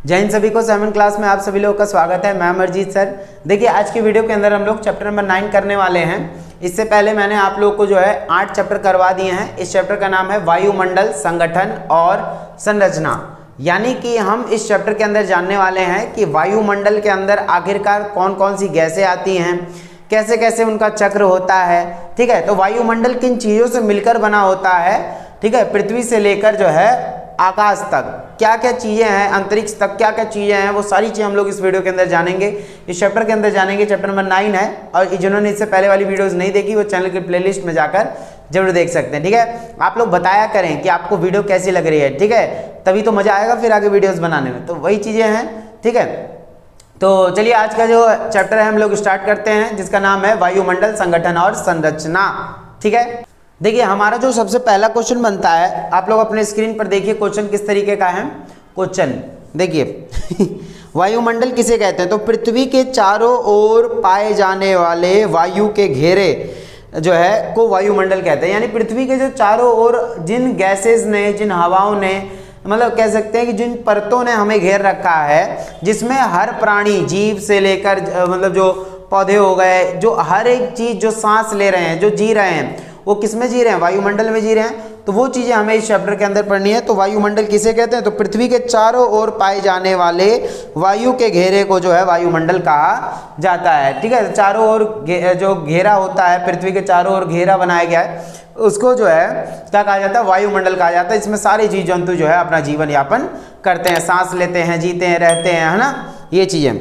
जय हिंद सभी को। 7 क्लास में आप सभी लोगों का स्वागत है। मैं अमरजीत सर। देखिए आज की वीडियो के अंदर हम लोग चैप्टर नंबर 9 करने वाले हैं। इससे पहले मैंने आप लोगों को जो है 8 चैप्टर करवा दिए हैं। इस चैप्टर का नाम है वायुमंडल, संगठन और संरचना। यानी कि हम इस चैप्टर के अंदर जानने वाले हैं कि वायुमंडल के अंदर आखिरकार कौन कौन सी गैसें आती हैं, कैसे कैसे उनका चक्र होता है। ठीक है, तो वायुमंडल किन चीज़ों से मिलकर बना होता है। ठीक है, पृथ्वी से लेकर जो है आकाश तक क्या क्या चीज़ें हैं, अंतरिक्ष तक क्या क्या चीज़ें हैं, वो सारी चीज़ें हम लोग इस वीडियो के अंदर जानेंगे, इस चैप्टर के अंदर जानेंगे। चैप्टर नंबर 9 है और जिन्होंने इससे पहले वाली वीडियोस नहीं देखी वो चैनल की प्लेलिस्ट में जाकर जरूर देख सकते हैं। ठीक है, आप लोग बताया करें कि आपको वीडियो कैसी लग रही है। ठीक है, तभी तो मज़ा आएगा फिर आगे वीडियोज़ बनाने में। तो वही चीज़ें हैं। ठीक है, तो चलिए आज का जो चैप्टर है हम लोग स्टार्ट करते हैं, जिसका नाम है वायुमंडल, संगठन और संरचना। ठीक है, देखिए हमारा जो सबसे पहला क्वेश्चन बनता है, आप लोग अपने स्क्रीन पर देखिए क्वेश्चन किस तरीके का है। क्वेश्चन देखिए वायुमंडल किसे कहते हैं, तो पृथ्वी के चारों ओर पाए जाने वाले वायु के घेरे जो है को वायुमंडल कहते हैं। यानी पृथ्वी के जो चारों ओर जिन गैसेस ने, जिन हवाओं ने, मतलब कह सकते हैं कि जिन परतों ने हमें घेर रखा है, जिसमें हर प्राणी, जीव से लेकर मतलब जो पौधे हो गए, जो हर एक चीज़ जो सांस ले रहे हैं, जो जी रहे हैं, वो किस में जी रहे हैं, वायुमंडल में जी रहे हैं। तो वो चीज़ें हमें इस चैप्टर के अंदर पढ़नी है। तो वायुमंडल किसे कहते हैं, तो पृथ्वी के चारों ओर पाए जाने वाले वायु के घेरे को जो है वायुमंडल कहा जाता है। ठीक है, चारों ओर जो घेरा होता है, पृथ्वी के चारों ओर घेरा बनाया गया है, उसको जो है क्या कहा जाता है, वायुमंडल कहा जाता है। इसमें सारे जीव जंतु जो है अपना जीवन यापन करते हैं, सांस लेते हैं, जीते हैं, रहते हैं, है ना, ये चीज़ें।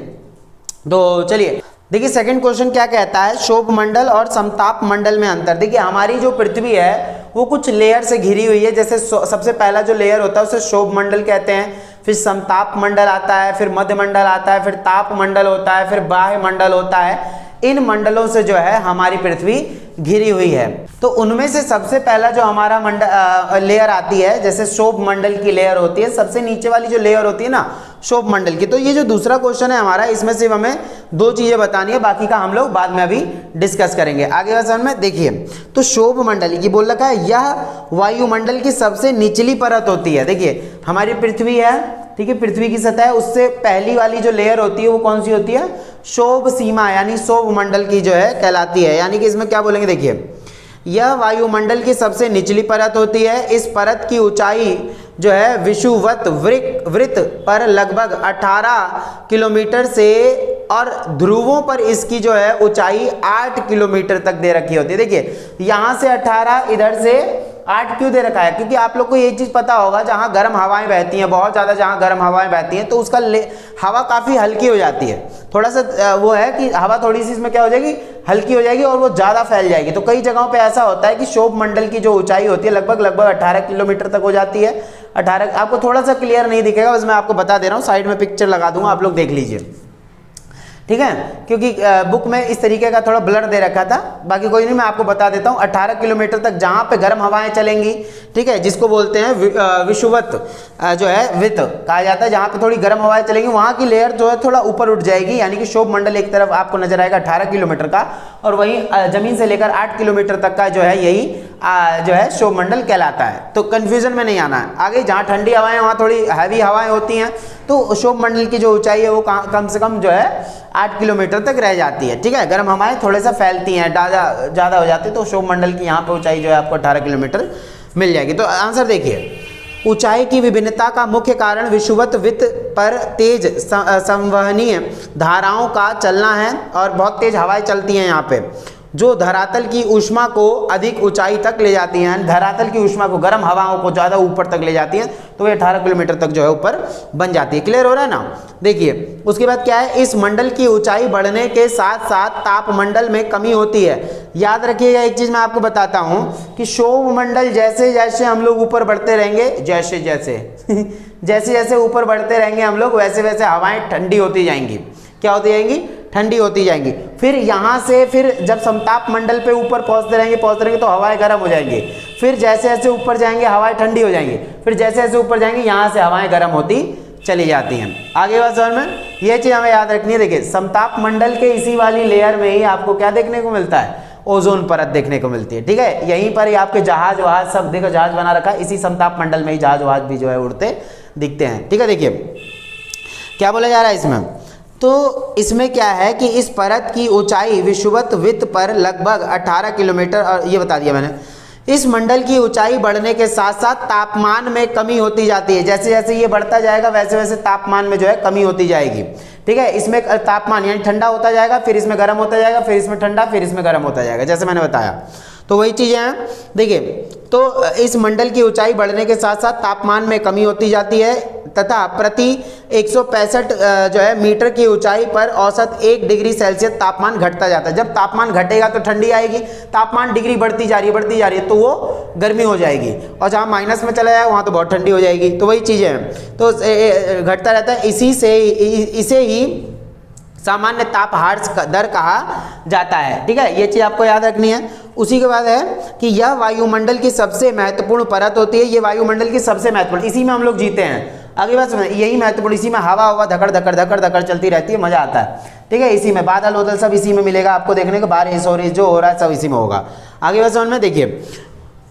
तो चलिए देखिए सेकंड क्वेश्चन क्या कहता है, शोभ मंडल और समताप मंडल में अंतर। देखिए हमारी जो पृथ्वी है वो कुछ लेयर से घिरी हुई है। जैसे सबसे पहला जो लेयर होता है उसे शोभ मंडल कहते हैं, फिर समताप मंडल आता है, फिर मध्य मंडल आता है, फिर ताप मंडल होता है, फिर बाह्य मंडल होता है। इन मंडलों से जो है हमारी पृथ्वी घिरी हुई है। तो उनमें से सबसे पहला जो हमारा लेयर आती है, जैसे शोभ मंडल की लेयर होती है, सबसे नीचे वाली जो लेयर होती है ना शोभ मंडल की। तो ये जो दूसरा क्वेश्चन है हमारा, इसमें सिर्फ हमें 2 चीजें बतानी है, बाकी का हम लोग बाद में अभी डिस्कस करेंगे। आगे वाले में देखिए, तो शोभ मंडल की बोल रखा है, यह वायुमंडल की सबसे निचली परत होती है। देखिए हमारी पृथ्वी है, ठीक है, पृथ्वी की सतह है, उससे पहली वाली जो लेयर होती है वो कौन सी होती है, शोभ सीमा यानी शोभ मंडल की जो है कहलाती है। यानी कि इसमें क्या बोलेंगे, देखिए यह वायुमंडल की सबसे निचली परत होती है। इस परत की ऊंचाई जो है विषुवत वृत्त पर लगभग 18 किलोमीटर से, और ध्रुवों पर इसकी जो है ऊंचाई 8 किलोमीटर तक दे रखी होती है। देखिए यहाँ से 18, इधर से 8 क्यों दे रखा है, क्योंकि आप लोग को ये चीज़ पता होगा, जहाँ गर्म हवाएं बहती हैं, बहुत ज़्यादा जहाँ गर्म हवाएं बहती हैं, तो उसका हवा काफ़ी हल्की हो जाती है। थोड़ा सा वो है कि हवा थोड़ी सी इसमें क्या हो जाएगी, हल्की हो जाएगी और वो ज़्यादा फैल जाएगी। तो कई जगहों पे ऐसा होता है कि शोभ मंडल की जो ऊंचाई होती है लगभग 18 किलोमीटर तक हो जाती है। 18, आपको थोड़ा सा क्लियर नहीं दिखेगा, बस मैं आपको बता दे रहा हूँ, साइड में पिक्चर लगा दूंगा, आप लोग देख लीजिए। ठीक है, क्योंकि बुक में इस तरीके का थोड़ा ब्लर दे रखा था, बाकी कोई नहीं, मैं आपको बता देता हूँ। 18 किलोमीटर तक जहाँ पे गर्म हवाएं चलेंगी, ठीक है, जिसको बोलते हैं विषुवत जो है वृत्त कहा जाता है, जहाँ पे थोड़ी गर्म हवाएं चलेंगी वहाँ की लेयर जो है थोड़ा ऊपर उठ जाएगी। यानी कि शोभ मंडल एक तरफ आपको नजर आएगा 18 किलोमीटर का, और वहीं जमीन से लेकर 8 किलोमीटर तक का जो है यही जो है शोभ मंडल कहलाता है। तो कंफ्यूजन में नहीं आना है। आगे जहाँ ठंडी हवाएं वहाँ थोड़ी हैवी हवाएं होती हैं, तो शोभ मंडल की जो ऊंचाई है वो कम से कम जो है 8 किलोमीटर तक रह जाती है। ठीक है, गर्म हवाएं थोड़े सा फैलती हैं, ज़्यादा हो जाती है, तो शोभ मंडल की यहाँ पर ऊंचाई जो है आपको 18 किलोमीटर मिल जाएगी। तो आंसर देखिए, ऊंचाई की विभिन्नता का मुख्य कारण विषुवत वृत्त पर तेज संवहनीय धाराओं का चलना है, और बहुत तेज हवाएं चलती हैं यहाँ पे, जो धरातल की ऊष्मा को अधिक ऊंचाई तक ले जाती हैं। धरातल की ऊष्मा को, गर्म हवाओं को ज़्यादा ऊपर तक ले जाती हैं, तो ये 18 किलोमीटर तक जो है ऊपर बन जाती है। क्लियर हो रहा है ना। देखिए उसके बाद क्या है, इस मंडल की ऊंचाई बढ़ने के साथ साथ तापमंडल में कमी होती है। याद रखिएगा एक चीज़ मैं आपको बताता हूँ कि शोभ मंडल जैसे जैसे हम लोग ऊपर बढ़ते रहेंगे, जैसे जैसे ऊपर बढ़ते रहेंगे हम लोग, वैसे वैसे हवाएं ठंडी होती जाएंगी। क्या होती जाएंगी, ठंडी होती जाएंगी। फिर यहाँ से फिर जब समताप मंडल पे ऊपर पहुँचते रहेंगे तो हवाएं गर्म हो जाएंगी। फिर जैसे जैसे ऊपर जाएंगे हवाएं ठंडी हो जाएंगी। फिर जैसे जैसे ऊपर जाएंगे यहाँ से हवाएं गर्म होती चली जाती हैं। आगे बात समझ में, ये चीज़ हमें याद रखनी है। देखिए समताप मंडल के इसी वाली लेयर में ही आपको क्या देखने को मिलता है, ओजोन परत देखने को मिलती है। ठीक है, यहीं पर ही आपके जहाज वहाज सब देखो, जहाज बना रखा है, इसी समताप मंडल में ही जहाज वहाज भी जो है उड़ते दिखते हैं। ठीक है, देखिए क्या बोला जा रहा है इसमें? तो इसमें क्या है कि इस परत की ऊंचाई विषुवत वृत्त पर लगभग 18 किलोमीटर, और ये बता दिया मैंने। इस मंडल की ऊंचाई बढ़ने के साथ साथ तापमान में कमी होती जाती है। जैसे जैसे ये बढ़ता जाएगा वैसे वैसे तापमान में जो है कमी होती जाएगी। ठीक है, इसमें तापमान यानी ठंडा होता जाएगा, फिर इसमें गर्म होता जाएगा, फिर इसमें ठंडा, फिर इसमें गर्म होता जाएगा, जैसे मैंने बताया। तो वही चीज़ें हैं। देखिए, तो इस मंडल की ऊंचाई बढ़ने के साथ साथ तापमान में कमी होती जाती है तथा प्रति 165 जो है मीटर की ऊंचाई पर औसत 1 डिग्री सेल्सियस तापमान घटता जाता है। जब तापमान घटेगा तो ठंडी आएगी, तापमान डिग्री बढ़ती जा रही है तो वो गर्मी हो जाएगी, और जहाँ माइनस में चला जाएगा वहाँ तो बहुत ठंडी हो जाएगी। तो वही चीज़ें हैं, तो घटता रहता है। इसे ही सामान्य ताप हार्स दर कहा जाता है। ठीक है, ये चीज़ आपको याद रखनी है। उसी के बाद है कि यह वायुमंडल की सबसे महत्वपूर्ण परत होती है। ये वायुमंडल की सबसे महत्वपूर्ण, इसी में हम लोग जीते हैं। आगे बात सुनिए, यही महत्वपूर्ण, इसी में हवा धकड़ धकड़ धकड़ धकड़ चलती रहती है, मजा आता है। ठीक है, इसी में बादल वोदल सब इसी में मिलेगा आपको देखने को, बारिश और जो हो रहा है सब इसी में होगा। आगे बात समझ में, देखिए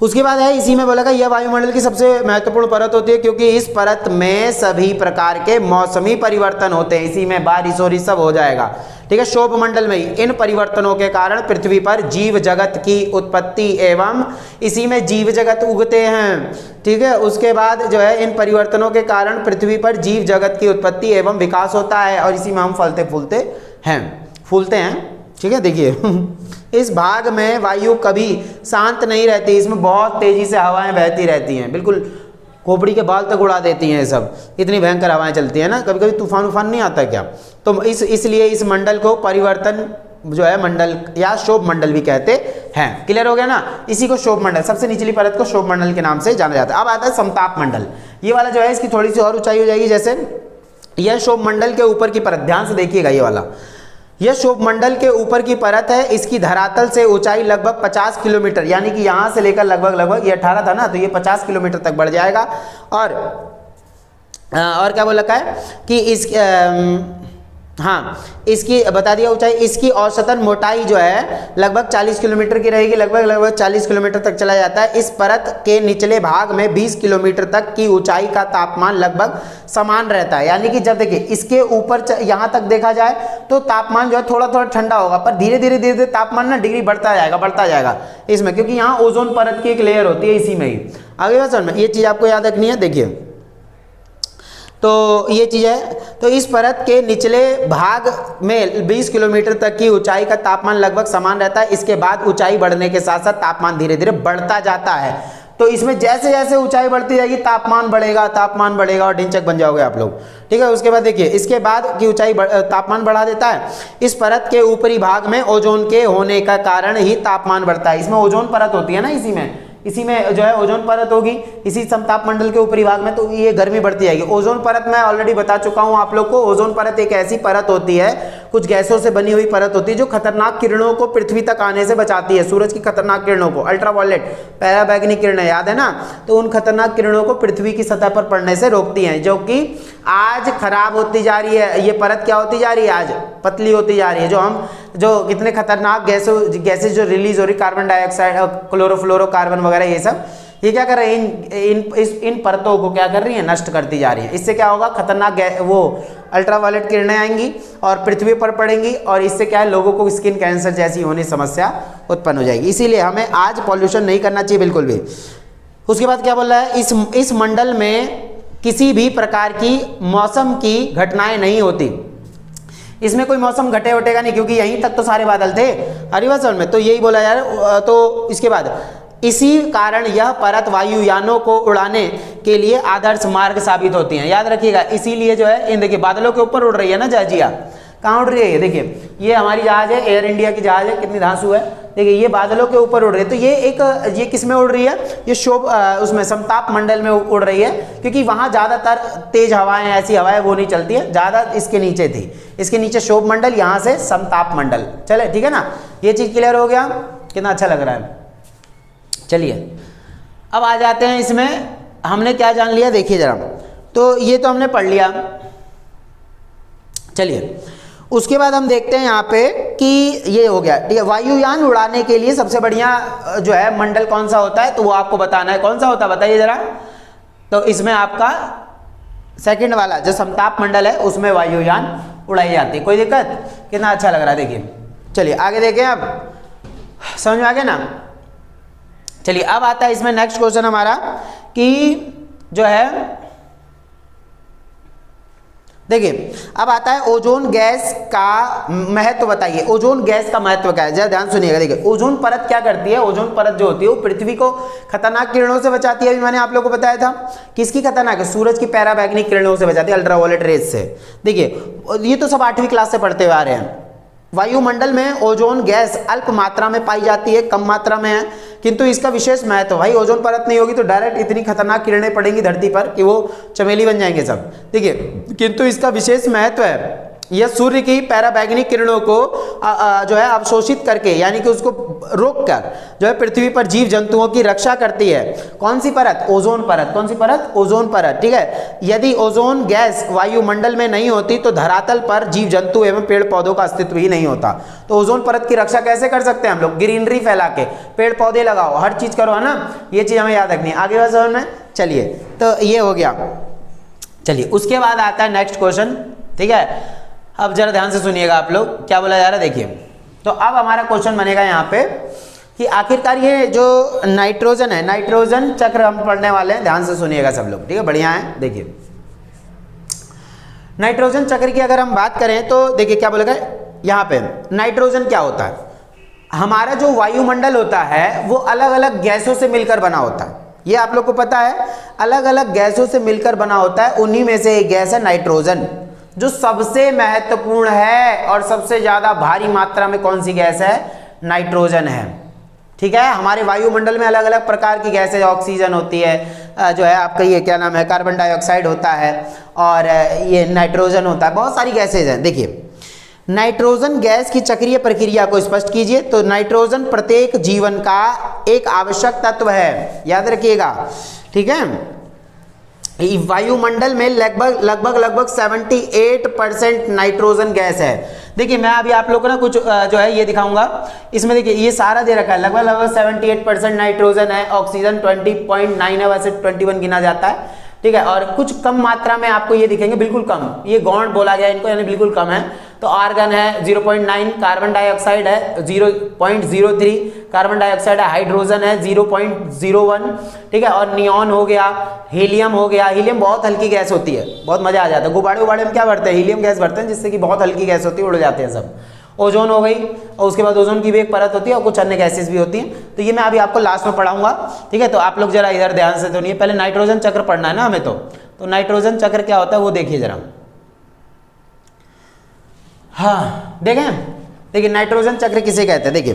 उसके बाद है इसी में बोला कि यह वायुमंडल की सबसे महत्वपूर्ण परत होती है क्योंकि इस परत में सभी प्रकार के मौसमी परिवर्तन होते हैं। इसी में बारिश और सब हो जाएगा। ठीक है, शोभ मंडल में ही इन परिवर्तनों के कारण पृथ्वी पर जीव जगत की उत्पत्ति एवं इसी में जीव जगत उगते हैं। ठीक है, उसके बाद जो है इन परिवर्तनों के कारण पृथ्वी पर जीव जगत की उत्पत्ति एवं विकास होता है और इसी में हम फलते फूलते हैं। ठीक है, देखिए इस भाग में वायु कभी शांत नहीं रहती, इसमें बहुत तेजी से हवाएं बहती रहती हैं, बिल्कुल खोपड़ी के बाल तक उड़ा देती हैं। सब इतनी भयंकर हवाएं चलती हैं ना, कभी कभी तूफान नहीं आता क्या। तो इसलिए इस मंडल को परिवर्तन जो है मंडल या शोभ मंडल भी कहते हैं। क्लियर हो गया ना, इसी को शोभ मंडल, सबसे निचली परत को शोभ मंडल के नाम से जाना जाता है। अब आता है समताप मंडल। ये वाला जो है इसकी थोड़ी सी और ऊंचाई हो जाएगी। जैसे यह शोभ मंडल के ऊपर की परत, ध्यान से देखिएगा, ये वाला यह शोभ मंडल के ऊपर की परत है। इसकी धरातल से ऊंचाई लगभग 50 किलोमीटर, यानी कि यहाँ से लेकर लगभग ये 18 था ना, तो ये 50 किलोमीटर तक बढ़ जाएगा। और क्या बोल रखा है कि इसकी बता दिया ऊंचाई। इसकी औसतन मोटाई जो है लगभग 40 किलोमीटर की रहेगी, लगभग 40 किलोमीटर तक चला जाता है। इस परत के निचले भाग में 20 किलोमीटर तक की ऊंचाई का तापमान लगभग समान रहता है। यानी कि जब देखिए इसके ऊपर यहाँ तक देखा जाए तो तापमान जो है थोड़ा थोड़ा ठंडा होगा, पर धीरे धीरे तापमान ना डिग्री बढ़ता जाएगा इसमें, क्योंकि यहाँ ओजोन परत की एक लेयर होती है इसी में ही। आगे बात समझ में, ये चीज़ आपको याद रखनी है। देखिए तो ये चीज़ है, तो इस परत के निचले भाग में 20 किलोमीटर तक की ऊंचाई का तापमान लगभग समान रहता है। इसके बाद ऊंचाई बढ़ने के साथ साथ तापमान धीरे धीरे बढ़ता जाता है। तो इसमें जैसे जैसे ऊंचाई बढ़ती जाएगी तापमान बढ़ेगा और ढिंचक बन जाओगे आप लोग। ठीक है, उसके बाद देखिए इसके बाद की ऊंचाई तापमान बढ़ा देता है। इस परत के ऊपरी भाग में ओजोन के होने का कारण ही तापमान बढ़ता है। इसमें ओजोन परत होती है ना, इसी में जो है ओजोन परत होगी इसी समताप मंडल के ऊपरी भाग में, तो ये गर्मी बढ़ती जाएगी। ओजोन परत मैं ऑलरेडी बता चुका हूं आप लोग को। ओजोन परत एक ऐसी परत होती है, कुछ गैसों से बनी हुई परत होती है जो खतरनाक किरणों को पृथ्वी तक आने से बचाती है। सूरज की खतरनाक किरणों को, अल्ट्रावायलेट पराबैंगनी किरणें याद है ना, तो उन खतरनाक किरणों को पृथ्वी की सतह पर पड़ने से रोकती हैं, जो कि आज खराब होती जा रही है। ये परत क्या होती जा रही है, आज पतली होती जा रही है। जो कितने खतरनाक गैसेज जो रिलीज हो रही, कार्बन डाइऑक्साइड, क्लोरोफ्लोरोकार्बन वगैरह, ये सब ये क्या कर रहे हैं, इन परतों को क्या कर रही है, नष्ट करती जा रही है। इससे क्या होगा, खतरनाक वो अल्ट्रावायलेट किरणें आएंगी और पृथ्वी पर पड़ेंगी, और इससे क्या है, लोगों को स्किन कैंसर जैसी होने समस्या उत्पन्न हो जाएगी। इसीलिए हमें आज पॉल्यूशन नहीं करना चाहिए बिल्कुल भी। उसके बाद क्या बोल रहा है, इस मंडल में किसी भी प्रकार की मौसम की घटनाएं नहीं होती। इसमें कोई मौसम घटे वटेगा नहीं, क्योंकि यहीं तक तो सारे बादल थे हरिवासल में, तो यही बोला यार। तो इसके बाद इसी कारण यह परत वायुयानों को उड़ाने के लिए आदर्श मार्ग साबित होती हैं। याद रखिएगा, इसीलिए जो है इन देखिए बादलों के ऊपर उड़ रही है ना जहाजिया, कहाँ उड़ रही है, ये देखिए ये हमारी जहाज है, एयर इंडिया की जहाज है, कितनी धांसू है, देखिए ये बादलों के ऊपर उड़ रही है। तो ये किस में उड़ रही है, ये उसमें समताप मंडल में उड़ रही है, क्योंकि वहाँ ज़्यादातर तेज हवाएं, ऐसी हवाएं वो नहीं चलती है, ज़्यादा इसके नीचे थी, इसके नीचे शोभ मंडल, यहाँ से समताप मंडल। चले ठीक है ना, ये चीज़ क्लियर हो गया, कितना अच्छा लग रहा है। चलिए अब आ जाते हैं इसमें, हमने क्या जान लिया देखिए जरा। तो ये तो हमने पढ़ लिया। चलिए उसके बाद हम देखते हैं यहाँ पे कि ये हो गया, ठीक है। वायुयान उड़ाने के लिए सबसे बढ़िया जो है मंडल कौन सा होता है, तो वो आपको बताना है, कौन सा होता है बताइए जरा। तो इसमें आपका सेकंड वाला जो समताप मंडल है उसमें वायुयान उड़ाई जाती है। कोई दिक्कत? कितना अच्छा लग रहा है देखिए। चलिए आगे देखें, अब समझ में आ गया ना। चलिए अब आता है इसमें नेक्स्ट क्वेश्चन हमारा कि जो है देखिए, अब आता है ओजोन गैस का महत्व बताइए। ओजोन गैस का महत्व क्या है, जरा ध्यान सुनिएगा। देखिए ओजोन परत क्या करती है, ओजोन परत जो होती है वो पृथ्वी को खतरनाक किरणों से बचाती है। अभी मैंने आप लोगों को बताया था किसकी खतरनाक है, सूरज की पैराबैंगनी किरणों से बचाती है, अल्ट्रावायलेट रेज से। देखिए ये तो सब 8वीं क्लास से पढ़ते हुए आ रहे हैं। वायुमंडल में ओजोन गैस अल्प मात्रा में पाई जाती है, कम मात्रा में है, किंतु इसका विशेष महत्व, भाई ओजोन परत नहीं होगी तो डायरेक्ट इतनी खतरनाक किरणें पड़ेंगी धरती पर कि वो चमेली बन जाएंगे सब। देखिए किंतु इसका विशेष महत्व है, यह सूर्य की पैराबैंगनी किरणों को जो है अवशोषित करके यानी कि उसको रोककर जो है पृथ्वी पर जीव जंतुओं की रक्षा करती है। कौन सी परत? ओजोन परत। कौन सी परत? ओजोन परत। ठीक है, यदि ओजोन गैस वायुमंडल में नहीं होती तो धरातल पर जीव जंतु एवं पेड़ पौधों का अस्तित्व ही नहीं होता। तो ओजोन परत की रक्षा कैसे कर सकते हैं हम लोग? ग्रीनरी फैला के, पेड़ पौधे लगाओ, हर चीज करो, है ना। ये चीज हमें याद रखनी है। आगे बात समझ में? चलिए तो ये हो गया। चलिए उसके बाद आता है नेक्स्ट क्वेश्चन। ठीक है, अब जरा ध्यान से सुनिएगा आप लोग क्या बोला जा रहा है। देखिए तो अब हमारा क्वेश्चन बनेगा यहाँ पे कि आखिरकार ये जो नाइट्रोजन है, नाइट्रोजन चक्र हम पढ़ने वाले हैं, ध्यान से सुनिएगा सब लोग। ठीक है, बढ़िया है। देखिए नाइट्रोजन चक्र की अगर हम बात करें तो देखिए क्या बोलेगा यहाँ पे, नाइट्रोजन क्या होता है? हमारा जो वायुमंडल होता है वो अलग अलग गैसों से मिलकर बना होता है। ये आप लोग को पता है, अलग अलग गैसों से मिलकर बना होता है। उन्हीं में से एक गैस है नाइट्रोजन, जो सबसे महत्वपूर्ण है और सबसे ज्यादा भारी मात्रा में कौन सी गैस है? नाइट्रोजन है। ठीक है, हमारे वायुमंडल में अलग अलग प्रकार की गैसें, ऑक्सीजन होती है, जो है आपका ये क्या नाम है, कार्बन डाइऑक्साइड होता है, और ये नाइट्रोजन होता है, बहुत सारी गैसेज हैं। देखिए नाइट्रोजन गैस की चक्रीय प्रक्रिया को स्पष्ट कीजिए। तो नाइट्रोजन प्रत्येक जीवन का एक आवश्यक तत्व है, याद रखिएगा। ठीक है, वायुमंडल में लगभग 78% नाइट्रोजन गैस है। देखिए मैं अभी आप लोगों को ना कुछ जो है ये दिखाऊंगा। इसमें देखिए ये सारा दे रखा है, लगभग 78% नाइट्रोजन है, ऑक्सीजन 20.9 है, वैसे 21 गिना जाता है। ठीक है, और कुछ कम मात्रा में आपको ये दिखेंगे, बिल्कुल कम, ये गौण बोला गया इनको, यानी बिल्कुल कम है। तो आर्गन है 0.9, कार्बन डाइऑक्साइड है 0.03, कार्बन डाइऑक्साइड है, हाइड्रोजन है 0.01। ठीक है, और नियॉन हो गया, हीलियम हो गया। हीलियम बहुत हल्की गैस होती है, बहुत मजा आ जाता है। गुब्बारे उबाड़े में क्या भरते हैं? हीलियम गैस भरते हैं, जिससे कि बहुत हल्की गैस होती है, उड़ जाते हैं सब। ओजोन हो गई, और उसके बाद ओजोन की भी एक परत होती है और कुछ अन्य गैसेस भी होती हैं। तो ये मैं अभी आपको लास्ट में पढ़ाऊंगा। ठीक है, तो आप लोग जरा इधर ध्यान से सुनिए। पहले नाइट्रोजन चक्र पढ़ना है ना हमें। तो नाइट्रोजन चक्र क्या होता है वो देखिए जरा। हाँ देखिए नाइट्रोजन चक्र किसे कहते हैं। देखिए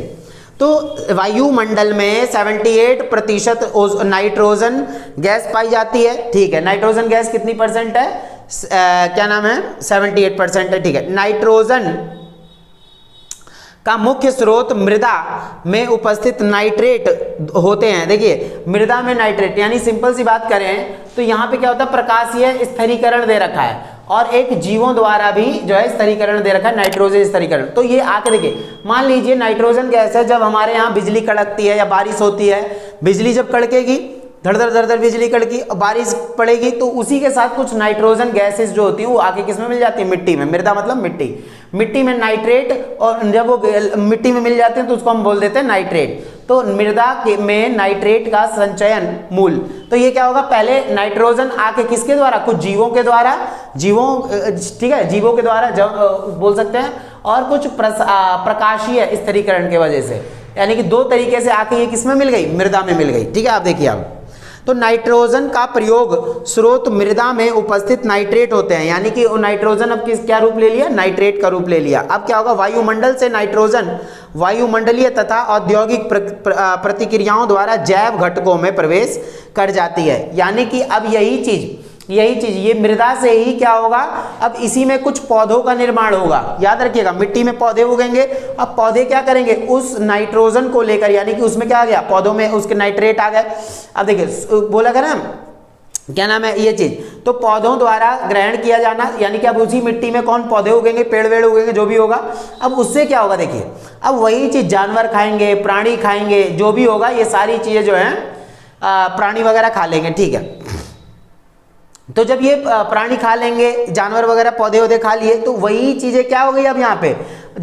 तो वायुमंडल में 78% नाइट्रोजन गैस पाई जाती है। ठीक है, नाइट्रोजन गैस कितनी परसेंट है? क्या नाम है? 78% है। ठीक है, नाइट्रोजन का मुख्य स्रोत मृदा में उपस्थित नाइट्रेट होते हैं। देखिए मृदा में नाइट्रेट, यानी सिंपल सी बात करें तो यहाँ पे क्या होता है, प्रकाशीय स्थिरीकरण दे रखा है, और एक जीवों द्वारा भी जो है स्थिरीकरण दे रखा है, नाइट्रोजन स्थिरीकरण। तो ये आके देखिए, मान लीजिए नाइट्रोजन गैस है, जब हमारे यहाँ बिजली कड़कती है या बारिश होती है, बिजली जब कड़केगी, धड़ धड़ बिजली कड़की, बारिश पड़ेगी, तो उसी के साथ कुछ नाइट्रोजन गैसेस जो होती हैं वो आके किस में मिल जाती है? मिट्टी में। मृदा मतलब मिट्टी, मिट्टी में नाइट्रेट, और जब वो मिट्टी में मिल जाते हैं तो उसको हम बोल देते हैं नाइट्रेट। तो मृदा में नाइट्रेट का संचयन मूल, तो ये क्या होगा, पहले नाइट्रोजन आके किसके द्वारा? कुछ जीवों के द्वारा, ठीक है, जीवों के द्वारा बोल सकते हैं, और कुछ प्रकाशीय स्थिरीकरण के वजह से, यानी कि दो तरीके से आके ये किसमें मिल गई? मृदा में मिल गई। ठीक है, आप देखिए अब तो नाइट्रोजन का प्रयोग स्रोत मृदा में उपस्थित नाइट्रेट होते हैं, यानी कि नाइट्रोजन अब क्या रूप ले लिया? नाइट्रेट का रूप ले लिया। अब क्या होगा, वायुमंडल से नाइट्रोजन वायुमंडलीय तथा औद्योगिक प्रतिक्रियाओं द्वारा जैव घटकों में प्रवेश कर जाती है। यानी कि अब यही चीज ये मृदा से ही क्या होगा, अब इसी में कुछ पौधों का निर्माण होगा। याद रखिएगा, मिट्टी में पौधे उगेंगे, अब पौधे क्या करेंगे, उस नाइट्रोजन को लेकर, यानी कि उसमें क्या आ गया, पौधों में उसके नाइट्रेट आ गए। अब देखिए बोला गया ना, क्या नाम है ये चीज, तो पौधों द्वारा ग्रहण किया जाना, यानी कि अब उसी मिट्टी में कौन पौधे उगेंगे, पेड़ वेड़ उगेंगे, जो भी होगा। अब उससे क्या होगा, देखिए अब वही चीज जानवर खाएंगे, प्राणी खाएंगे, जो भी होगा, ये सारी चीजें जो है प्राणी वगैरह खा लेंगे। ठीक है, तो जब ये प्राणी खा लेंगे, जानवर वगैरह पौधे वौधे खा लिए, तो वही चीजें क्या हो गई अब यहाँ पे,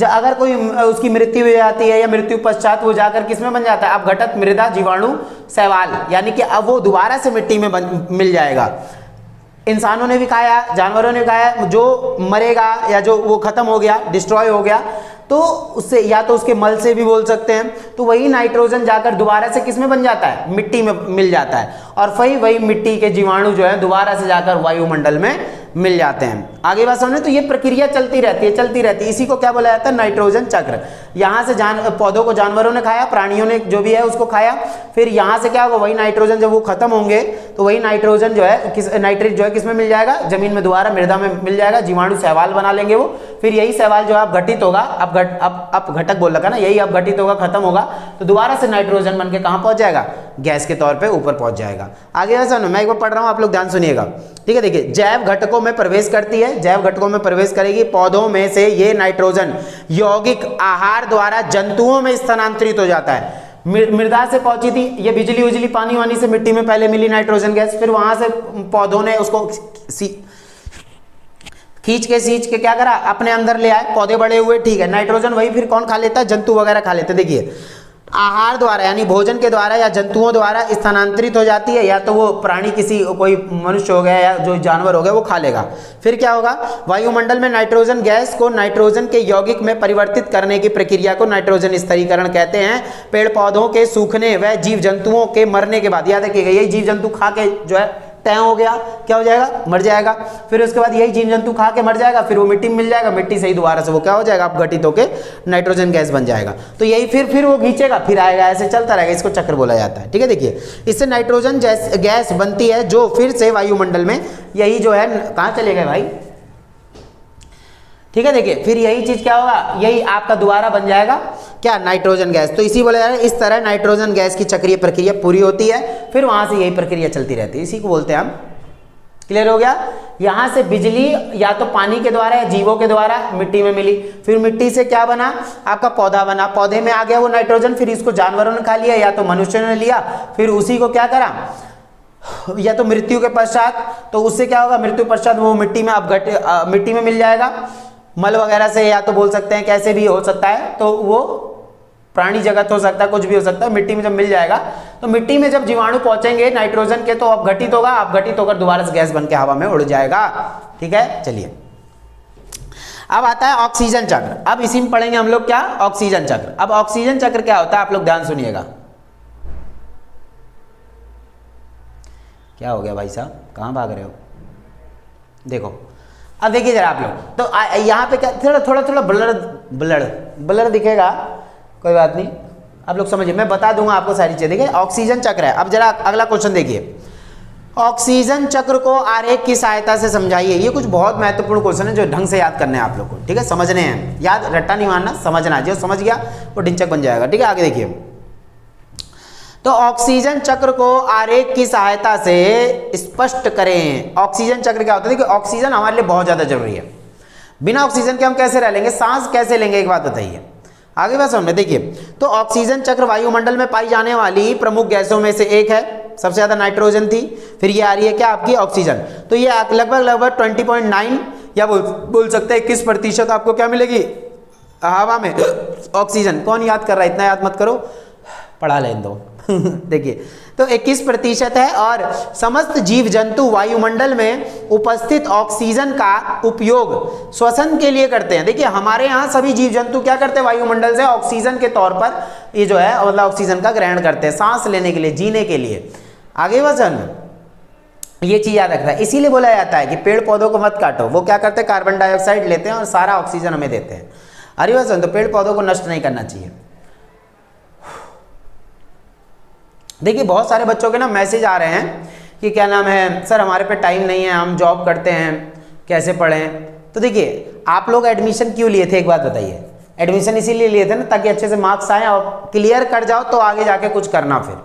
अगर कोई उसकी मृत्यु हो जाती है या मृत्यु पश्चात वो जाकर किसमें बन जाता है, अब घटत मृदा जीवाणु शैवाल, यानी कि अब वो दोबारा से मिट्टी में मिल जाएगा। इंसानों ने भी खाया, जानवरों ने भी खाया, जो मरेगा या जो वो खत्म हो गया, डिस्ट्रॉय हो गया, तो उससे या तो उसके मल से भी बोल सकते हैं, तो वही नाइट्रोजन जाकर दोबारा से किसमें बन जाता है, मिट्टी में मिल जाता है, और वही मिट्टी के जीवाणु जो है दोबारा से जाकर वायुमंडल में मिल जाते हैं। आगे बात समझे, तो ये प्रक्रिया चलती रहती है, इसी को क्या बोला जाता है, नाइट्रोजन चक्र। यहाँ से पौधों को जानवरों ने खाया, प्राणियों ने जो भी है उसको खाया, फिर यहाँ से क्या होगा, वही नाइट्रोजन जब वो खत्म होंगे तो वही नाइट्रोजन जो है नाइट्रेट जो है किसमें मिल जाएगा, जमीन में दोबारा मृदा में मिल जाएगा, जीवाणु शैवाल बना लेंगे वो, फिर यही शैवाल जो अब घटित होगा, अब घटक बोल रखा ना, यही अब घटित होगा, खत्म होगा, तो दोबारा से नाइट्रोजन बन के कहाँ पहुंच जाएगा, गैस के तौर पे ऊपर पहुंच जाएगा। आगे सुनो, मैं एक बार पढ़ रहा हूँ, आप लोग ध्यान सुनिएगा, ठीक है। देखिए, जैव घटकों में प्रवेश करती है, जैव घटकों में प्रवेश करेगी, पौधों में से ये नाइट्रोजन यौगिक आहार द्वारा जंतुओं में स्थानांतरित हो जाता है। मृदा से पहुंची थी ये बिजली उजली पानी वानी से, मिट्टी में पहले मिली नाइट्रोजन गैस, फिर वहां से पौधों ने उसको खींच के क्या करा, अपने अंदर ले आए, पौधे बड़े हुए, ठीक है। नाइट्रोजन वही फिर कौन खा लेता है, जंतु वगैरह खा लेते हैं। देखिए, आहार द्वारा यानी भोजन के द्वारा या जंतुओं द्वारा स्थानांतरित हो जाती है, या तो वो प्राणी किसी कोई मनुष्य हो गया या जो जानवर हो गया वो खा लेगा। फिर क्या होगा, वायुमंडल में नाइट्रोजन गैस को नाइट्रोजन के यौगिक में परिवर्तित करने की प्रक्रिया को नाइट्रोजन स्तरीकरण कहते हैं। पेड़ पौधों के सूखने व जीव जंतुओं के मरने के बाद, याद रखिएगा, यही जीव जंतु खा के जो है तय हो गया, क्या हो जाएगा, मर जाएगा। फिर उसके बाद यही जीव जंतु खा के मर जाएगा, फिर वो मिट्टी में मिल जाएगा, मिट्टी से ही दोबारा से वो क्या हो जाएगा, अपघटित होकर नाइट्रोजन गैस बन जाएगा। तो यही फिर वो खींचेगा, फिर आएगा, ऐसे चलता रहेगा, इसको चक्र बोला जाता है, ठीक है। देखिए, इससे नाइट्रोजन गैस बनती है जो फिर से वायुमंडल में, यही जो है कहाँ चले गए भाई, ठीक है। देखिए, फिर यही चीज क्या होगा, यही आपका दोबारा बन जाएगा क्या, नाइट्रोजन गैस। तो इसी बोला जा रहा है, इस तरह नाइट्रोजन गैस की चक्रीय प्रक्रिया पूरी होती है, फिर वहां से यही प्रक्रिया चलती रहती है, इसी को बोलते हैं हम। क्लियर हो गया। यहां से बिजली या तो पानी के द्वारा या जीवों के द्वारा मिट्टी में मिली, फिर मिट्टी से क्या बना, आपका पौधा बना, पौधे में आ गया वो नाइट्रोजन, फिर इसको जानवरों ने खा लिया या तो मनुष्यों ने लिया, फिर उसी को क्या करा, या तो मृत्यु के पश्चात, तो उससे क्या होगा, मृत्यु पश्चात वो मिट्टी में मिट्टी में मिल जाएगा, मल वगैरह से, या तो बोल सकते हैं कैसे भी हो सकता है, तो वो प्राणी जगत हो सकता है, कुछ भी हो सकता है, मिट्टी में जब मिल जाएगा, तो मिट्टी में जब जीवाणु पहुंचेंगे नाइट्रोजन के, तो अपघटित होगा, अपघटित होकर दोबारा से गैस बन के हवा में उड़ जाएगा, ठीक है। चलिए, अब आता है ऑक्सीजन चक्र। अब इसी में पढ़ेंगे हम लोग क्या, ऑक्सीजन चक्र। अब ऑक्सीजन चक्र क्या होता है, आप लोग ध्यान सुनिएगा। क्या हो गया भाई साहब, कहाँ भाग रहे हो, देखो, अब देखिए जरा आप लोग, तो यहाँ पे क्या थोड़ा ब्लर दिखेगा, कोई बात नहीं, आप लोग समझिए, मैं बता दूंगा आपको सारी चीजें। देखिए, ऑक्सीजन चक्र है। अब जरा अगला क्वेश्चन देखिए, ऑक्सीजन चक्र को आरेख की सहायता से समझाइए। ये कुछ बहुत महत्वपूर्ण क्वेश्चन है जो ढंग से याद करने हैं आप लोग को, ठीक है, समझने हैं, याद रट्टा नहीं मारना, समझना, जो समझ गया वो ढिंचक बन जाएगा, ठीक है। आगे देखिए, तो ऑक्सीजन चक्र को आरेख की सहायता से स्पष्ट करें। ऑक्सीजन चक्र क्या होता है, देखिए, ऑक्सीजन हमारे लिए बहुत ज्यादा जरूरी है, बिना ऑक्सीजन के हम कैसे रह लेंगे, सांस कैसे लेंगे, एक बात बताइए। आगे बात समझ, देखिए, तो ऑक्सीजन चक्र वायुमंडल में पाई जाने वाली प्रमुख गैसों में से एक है, सबसे ज्यादा नाइट्रोजन थी, फिर ये आ रही है क्या आपकी ऑक्सीजन, तो ये लगभग 20.9 या बोल सकते हैं 21% आपको क्या मिलेगी हवा में ऑक्सीजन। कौन याद कर रहा है, इतना याद मत करो, पढ़ा लें दो। देखिए, तो 21% है, और समस्त जीव जंतु वायुमंडल में उपस्थित ऑक्सीजन का उपयोग श्वसन के लिए करते हैं। देखिए, हमारे यहाँ सभी जीव जंतु क्या करते हैं, वायुमंडल से ऑक्सीजन के तौर पर ये जो है मतलब ऑक्सीजन का ग्रहण करते हैं, सांस लेने के लिए, जीने के लिए। आगे वजन, ये चीज याद रखना है, इसीलिए बोला जाता है कि पेड़ पौधों को मत काटो, वो क्या करते हैं, कार्बन डाइऑक्साइड लेते हैं और सारा ऑक्सीजन हमें देते हैं। अरे वजन, तो पेड़ पौधों को नष्ट नहीं करना चाहिए। देखिए, बहुत सारे बच्चों के ना मैसेज आ रहे हैं कि क्या नाम है सर, हमारे पे टाइम नहीं है, हम जॉब करते हैं, कैसे पढ़ें। तो देखिए, आप लोग एडमिशन क्यों लिए थे, एक बात बताइए। एडमिशन इसीलिए लिए थे ना ताकि अच्छे से मार्क्स आए और क्लियर कर जाओ तो आगे जाके कुछ करना। फिर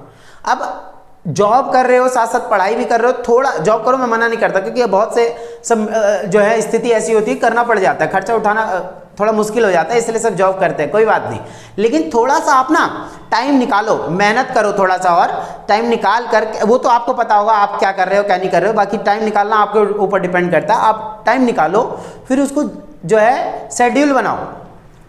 अब जॉब कर रहे हो, साथ साथ पढ़ाई भी कर रहे हो, थोड़ा जॉब करो, मैं मना नहीं करता, क्योंकि बहुत से सब जो है स्थिति ऐसी होती है, करना पड़ जाता है, खर्चा उठाना थोड़ा मुश्किल हो जाता है, इसलिए सब जॉब करते हैं, कोई बात नहीं। लेकिन थोड़ा सा आप ना टाइम निकालो, मेहनत करो थोड़ा सा, और टाइम निकाल कर, वो तो आपको पता होगा आप क्या कर रहे हो क्या नहीं कर रहे हो, बाकी टाइम निकालना आपके ऊपर डिपेंड करता है। आप टाइम निकालो, फिर उसको जो है शेड्यूल बनाओ,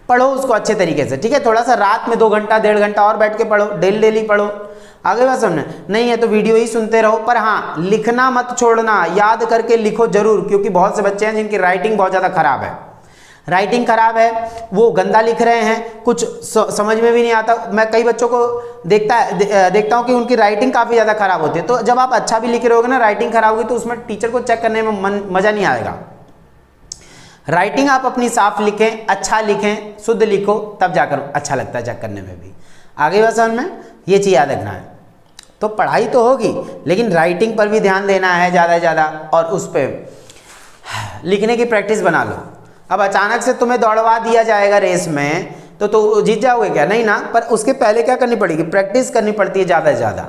पढ़ो उसको अच्छे तरीके से, ठीक है। थोड़ा सा रात में 2 घंटा 1.5 घंटा और बैठ के पढ़ो, डेली पढ़ो। आगे बात समझना, नहीं है तो वीडियो ही सुनते रहो, पर हाँ लिखना मत छोड़ना, याद करके लिखो जरूर, क्योंकि बहुत से बच्चे हैं जिनकी राइटिंग बहुत ज़्यादा खराब है, राइटिंग खराब है, वो गंदा लिख रहे हैं, कुछ समझ में भी नहीं आता। मैं कई बच्चों को देखता हूँ कि उनकी राइटिंग काफ़ी ज़्यादा खराब होती है। तो जब आप अच्छा भी लिख रहे होगे ना, राइटिंग खराब होगी तो उसमें टीचर को चेक करने में मज़ा नहीं आएगा। राइटिंग आप अपनी साफ लिखें, अच्छा लिखें, शुद्ध लिखो, तब जाकर अच्छा लगता है चेक करने में भी। आगे बात समझ में, ये चीज़ याद रखना है। तो पढ़ाई तो होगी, लेकिन राइटिंग पर भी ध्यान देना है ज़्यादा से ज़्यादा, और उस पर लिखने की प्रैक्टिस बना लो। अब अचानक से तुम्हें दौड़वा दिया जाएगा रेस में तो जीत जाओगे क्या? नहीं ना, पर उसके पहले क्या करनी पड़ेगी? प्रैक्टिस करनी पड़ती है ज़्यादा से ज़्यादा।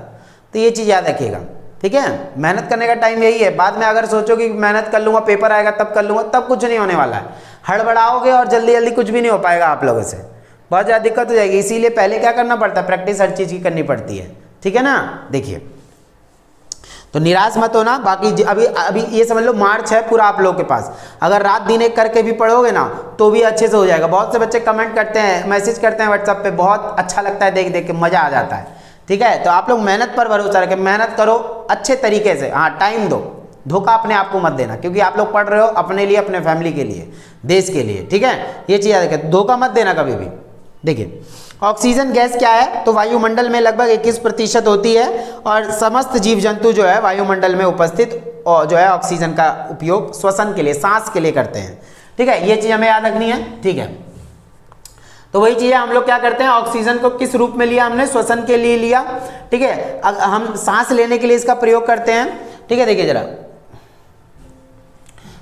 तो ये चीज़ याद रखिएगा, ठीक है। मेहनत करने का टाइम यही है। बाद में अगर सोचो कि मेहनत कर लूँगा, पेपर आएगा तब कर लूँगा, तब कुछ नहीं होने वाला है। हड़बड़ाओगे और जल्दी जल्दी कुछ भी नहीं हो पाएगा आप लोगों से, बहुत ज़्यादा दिक्कत हो जाएगी। इसीलिए पहले क्या करना पड़ता है? प्रैक्टिस हर चीज़ की करनी पड़ती है, ठीक है ना। देखिए, तो निराश मत होना। बाकी अभी ये समझ लो मार्च है पूरा आप लोगों के पास, अगर रात दिन एक करके भी पढ़ोगे ना तो भी अच्छे से हो जाएगा। बहुत से बच्चे कमेंट करते हैं, मैसेज करते हैं व्हाट्सएप पे, बहुत अच्छा लगता है देख देख के, मज़ा आ जाता है, ठीक है। तो आप लोग मेहनत पर भरोसा रखें, मेहनत करो अच्छे तरीके से, हाँ टाइम दो, धोखा अपने आप को मत देना, क्योंकि आप लोग पढ़ रहे हो अपने लिए, अपने फैमिली के लिए, देश के लिए, ठीक है। ये चीज़ याद रखें, धोखा मत देना कभी भी। देखिए, ऑक्सीजन गैस क्या है? तो वायुमंडल में लगभग 21% होती है, और समस्त जीव जंतु जो है वायुमंडल में उपस्थित और जो है ऑक्सीजन का उपयोग श्वसन के लिए, सांस के लिए करते हैं, ठीक है। ये चीज़ हमें याद रखनी है, ठीक है। तो वही चीज़ है, हम लोग क्या करते हैं, ऑक्सीजन को किस रूप में लिया हमने? श्वसन के लिए लिया, ठीक है। हम सांस लेने के लिए इसका प्रयोग करते हैं, ठीक है। देखिए जरा,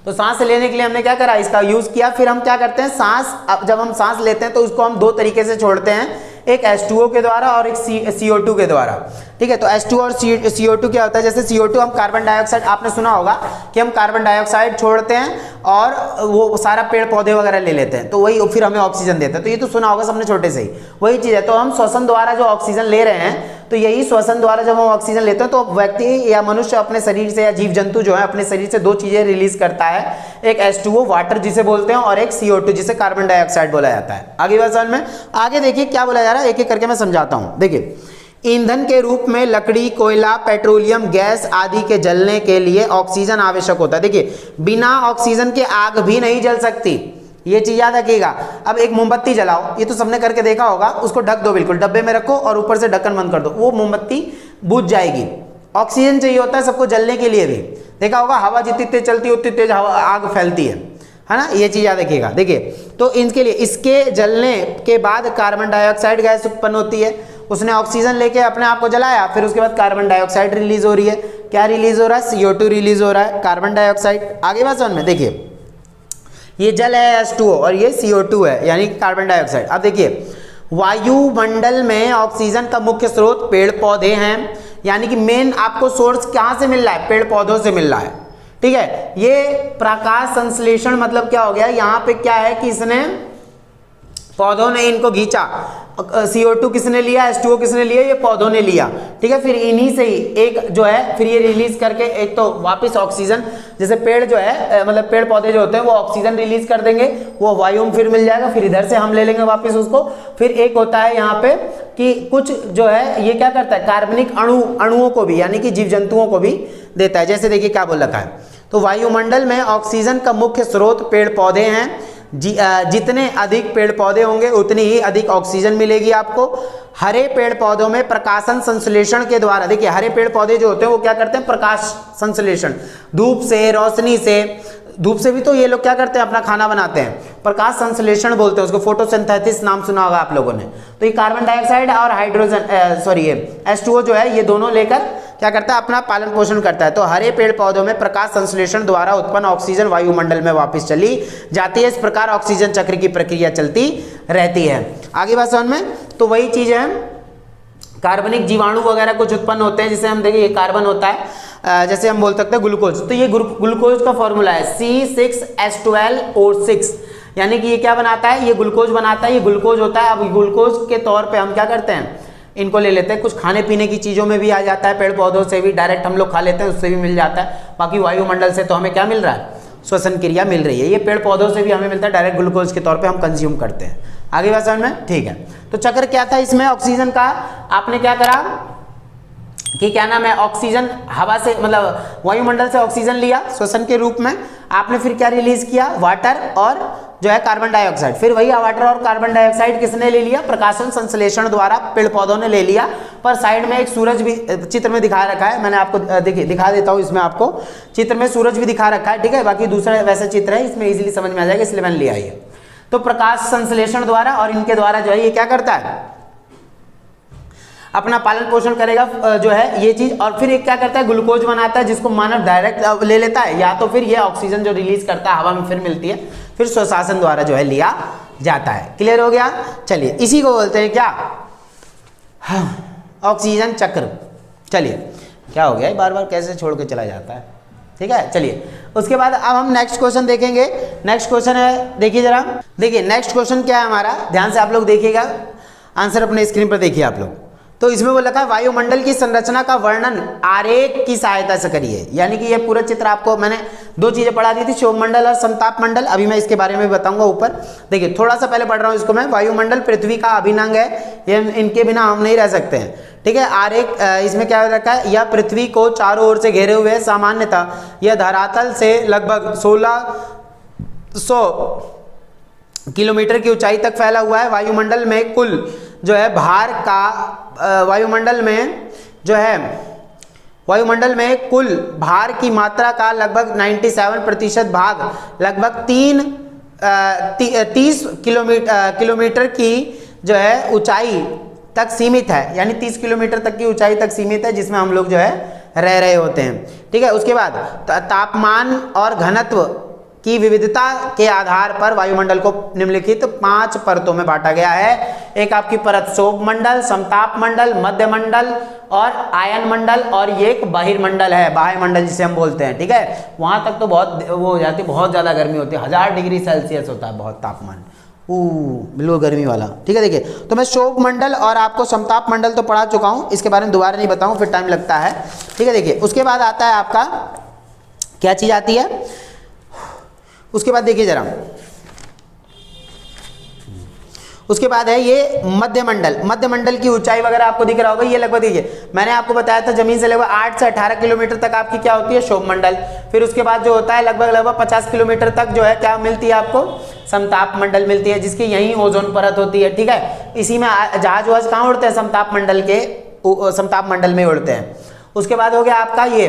तो सांस लेने के लिए हमने क्या करा? इसका यूज किया। फिर हम क्या करते हैं, सांस, अब जब हम सांस लेते हैं तो उसको हम 2 तरीके से छोड़ते हैं, एक H2O के द्वारा और एक CO2 के द्वारा, ठीक है। तो H2O और CO2 क्या होता है? जैसे CO2 हम कार्बन डाइऑक्साइड, आपने सुना होगा कि हम कार्बन डाइऑक्साइड छोड़ते हैं और वो सारा पेड़ पौधे वगैरह ले लेते हैं, तो वही फिर हमें ऑक्सीजन देता है। तो ये तो सुना होगा सबने छोटे से ही, वही चीज़ है। तो हम श्वसन द्वारा जो ऑक्सीजन ले रहे हैं, तो यही श्वसन द्वारा जब हम ऑक्सीजन लेते हैं तो व्यक्ति या मनुष्य अपने शरीर से, या जीव जंतु जो है अपने शरीर से 2 चीज़ें रिलीज करता है, एक H2O वाटर जिसे बोलते हैं, और एक CO2 जिसे कार्बन डाइऑक्साइड बोला जाता है। आगे बात समझ में, आगे देखिए क्या बोला जा रहा है, एक एक करके मैं समझाता हूँ। देखिए, ईंधन के रूप में लकड़ी, कोयला, पेट्रोलियम गैस आदि के जलने के लिए ऑक्सीजन आवश्यक होता है। देखिए, बिना ऑक्सीजन के आग भी नहीं जल सकती, ये चीज याद रखिएगा। अब एक मोमबत्ती जलाओ, ये तो सबने करके देखा होगा, उसको ढक दो, बिल्कुल डब्बे में रखो और ऊपर से ढक्कन बंद कर दो, वो मोमबत्ती बुझ जाएगी। ऑक्सीजन चाहिए होता है सबको जलने के लिए भी, देखा होगा, हवा जितनी तेज चलती है उतनी तेज आग फैलती है ना। ये चीज याद रखिएगा। देखिए, तो इनके लिए, इसके जलने के बाद कार्बन डाइऑक्साइड गैस उत्पन्न होती है, उसने ऑक्सीजन लेके अपने आप को जलाया, फिर उसके बाद कार्बन डाइऑक्साइड रिलीज हो रही है। क्या रिलीज हो रहा है? CO2 रिलीज हो रहा है, कार्बन डाइऑक्साइड। आगे बात समझ में, देखिए ये जल है H2O और ये CO2 है, यानी कार्बन डाइऑक्साइड। अब देखिए, वायुमंडल में ऑक्सीजन का मुख्य स्रोत पेड़ पौधे हैं, यानी कि मेन आपको सोर्स कहाँ से मिल रहा है? पेड़ पौधों से मिल रहा है, ठीक है। ये प्रकाश संश्लेषण मतलब क्या हो गया? यहाँ पे क्या है कि इसने, पौधों ने इनको खींचा, CO2 किसने लिया, H2O किसने लिया? ये पौधों ने लिया, ठीक है। फिर इन्हीं से ही एक जो है, फिर ये रिलीज करके एक तो वापस ऑक्सीजन, जैसे पेड़ जो है, मतलब पेड़ पौधे जो होते हैं वो ऑक्सीजन रिलीज कर देंगे, वो वायु में फिर मिल जाएगा, फिर इधर से हम ले लेंगे वापस उसको। फिर एक होता है यहाँ पे कि कुछ जो है ये क्या करता है, कार्बनिक अणुओं को भी, यानी कि जीव जंतुओं को भी देता है। जैसे देखिए क्या बोल रखा है, तो वायुमंडल में ऑक्सीजन का मुख्य स्रोत पेड़ पौधे हैं, जितने अधिक पेड़ पौधे होंगे उतनी ही अधिक ऑक्सीजन मिलेगी आपको। हरे पेड़ पौधों में प्रकाशन संश्लेषण के द्वारा, देखिए हरे पेड़ पौधे जो होते हैं वो क्या करते हैं? प्रकाश संश्लेषण, धूप से, रोशनी से, धूप से भी तो ये लोग क्या करते हैं? अपना खाना बनाते हैं, प्रकाश संश्लेषण बोलते हैं उसको, फोटोसिंथेसिस नाम सुना होगा आप लोगों ने। तो ये कार्बन डाइऑक्साइड और हाइड्रोजन ये H2O जो है, ये दोनों लेकर क्या करता है? अपना पालन पोषण करता है। तो हरे पेड़ पौधों में प्रकाश संश्लेषण द्वारा उत्पन्न ऑक्सीजन वायुमंडल में वापस चली जाती है। इस प्रकार ऑक्सीजन चक्र की प्रक्रिया चलती रहती है। आगे बात समझ में, तो वही चीज है, कार्बनिक जीवाणु वगैरह कुछ उत्पन्न होते हैं, जिसे हम देखिए कार्बन होता है, जैसे हम बोल सकते हैं ग्लूकोज। तो ये ग्लूकोज का फॉर्मूला है C6H12O6, यानी कि ये क्या बनाता है, ये ग्लूकोज बनाता है, ये ग्लूकोज होता है। अब ग्लूकोज के तौर पे हम क्या करते हैं, इनको ले लेते हैं, कुछ खाने पीने की चीज़ों में भी आ जाता है, पेड़ पौधों से भी डायरेक्ट हम लोग खा लेते हैं, उससे भी मिल जाता है। बाकी वायुमंडल से तो हमें क्या मिल रहा है, श्वसन क्रिया मिल रही है। ये पेड़ पौधों से भी हमें मिलता है, डायरेक्ट ग्लूकोज के तौर पे हम कंज्यूम करते हैं। आगे बात समझ में, ठीक है। तो चक्र क्या था इसमें, ऑक्सीजन का आपने क्या करा कि क्या नाम है, ऑक्सीजन हवा से मतलब वायुमंडल से ऑक्सीजन लिया श्वसन के रूप में, आपने फिर क्या रिलीज किया, वाटर और जो है कार्बन डाइऑक्साइड। फिर वही वाटर और कार्बन डाइऑक्साइड किसने ले लिया, प्रकाशन संश्लेषण द्वारा पेड़ पौधों ने ले लिया। पर साइड में एक सूरज भी चित्र में दिखा रखा है, मैंने आपको देखिए दिखा देता हूँ, इसमें आपको चित्र में सूरज भी दिखा रखा है, ठीक है। बाकी दूसरा वैसा चित्र है, इसमें इजीली समझ में आ जाएगा, इसलिए मैंने लिया है। तो प्रकाश संश्लेषण द्वारा और इनके द्वारा जो है ये क्या करता है, अपना पालन पोषण करेगा जो है ये चीज। और फिर एक क्या करता है, ग्लूकोज बनाता है, जिसको मानव डायरेक्ट ले लेता है, या तो फिर ये ऑक्सीजन जो रिलीज करता है हवा में फिर मिलती है, फिर श्वसन द्वारा जो है लिया जाता है। क्लियर हो गया। चलिए इसी को बोलते हैं क्या, ऑक्सीजन चक्र। चलिए क्या हो गया, बार बार कैसे छोड़ के चला जाता है, ठीक है। चलिए उसके बाद अब हम नेक्स्ट क्वेश्चन देखेंगे। नेक्स्ट क्वेश्चन है, देखिए जरा, देखिए नेक्स्ट क्वेश्चन क्या है हमारा, ध्यान से आप लोग देखिएगा, आंसर अपने स्क्रीन पर देखिए आप लोग। तो इसमें वो लिखा है वायुमंडल की संरचना का वर्णन आरेख की सहायता से करिए। यानी कि ये पूरा चित्र आपको मैंने दो चीजें पढ़ा दी थी, शोभ मंडल और समताप मंडल। अभी मैं इसके बारे में बताऊंगा ऊपर। देखिए थोड़ा सा पहले पढ़ रहा हूँ इसको मैं। वायुमंडल पृथ्वी का अभिन्न अंग है, ये इनके बिना हम नहीं रह सकते हैं, ठीक है। आरेख इसमें क्या रखा है, यह पृथ्वी को चारों ओर से घेरे हुए है। सामान्यतः यह धरातल से लगभग 1600 किलोमीटर की ऊंचाई तक फैला हुआ है। वायुमंडल में कुल जो है भार का वायुमंडल में कुल भार की मात्रा का लगभग 97% भाग लगभग 30 किलोमीटर की जो है ऊंचाई तक सीमित है। यानी 30 किलोमीटर तक की ऊंचाई तक सीमित है, जिसमें हम लोग जो है रह रहे होते हैं, ठीक है। उसके बाद तापमान और घनत्व की विविधता के आधार पर वायुमंडल को निम्नलिखित 5 परतों में बांटा गया है। एक आपकी परत शोभ मंडल, समताप मंडल, मध्य मंडल और आयन मंडल, और ये एक बहिर्मंडल है, बाह्य मंडल जिसे हम बोलते हैं, ठीक है। वहां तक तो बहुत वो हो जाती है, बहुत ज्यादा गर्मी होती है, 1000 डिग्री सेल्सियस होता है बहुत तापमान, बिल्कुल गर्मी वाला, ठीक है। देखिए तो मैं शोभ मंडल और आपको समताप मंडल तो पढ़ा चुका हूं, इसके बारे में दोबारा नहीं बताऊं, फिर टाइम लगता है, ठीक है। देखिए उसके बाद आता है आपका क्या चीज आती है, उसके बाद देखिए जरा, उसके बाद है ये मध्य मंडल। मध्य मंडल की ऊंचाई वगैरह आपको दिख रहा होगा, ये लगभग देखिए मैंने आपको बताया था जमीन से लगभग 8 से 18 किलोमीटर तक आपकी क्या होती है, शोभ मंडल। फिर उसके बाद जो होता है लगभग 50 किलोमीटर तक जो है क्या मिलती है आपको, समताप मंडल मिलती है, जिसकी यही ओजोन परत होती है, ठीक है। इसी में जहाज वहाज कहाँ उड़ते हैं, समताप मंडल में उड़ते हैं। उसके बाद हो गया आपका ये,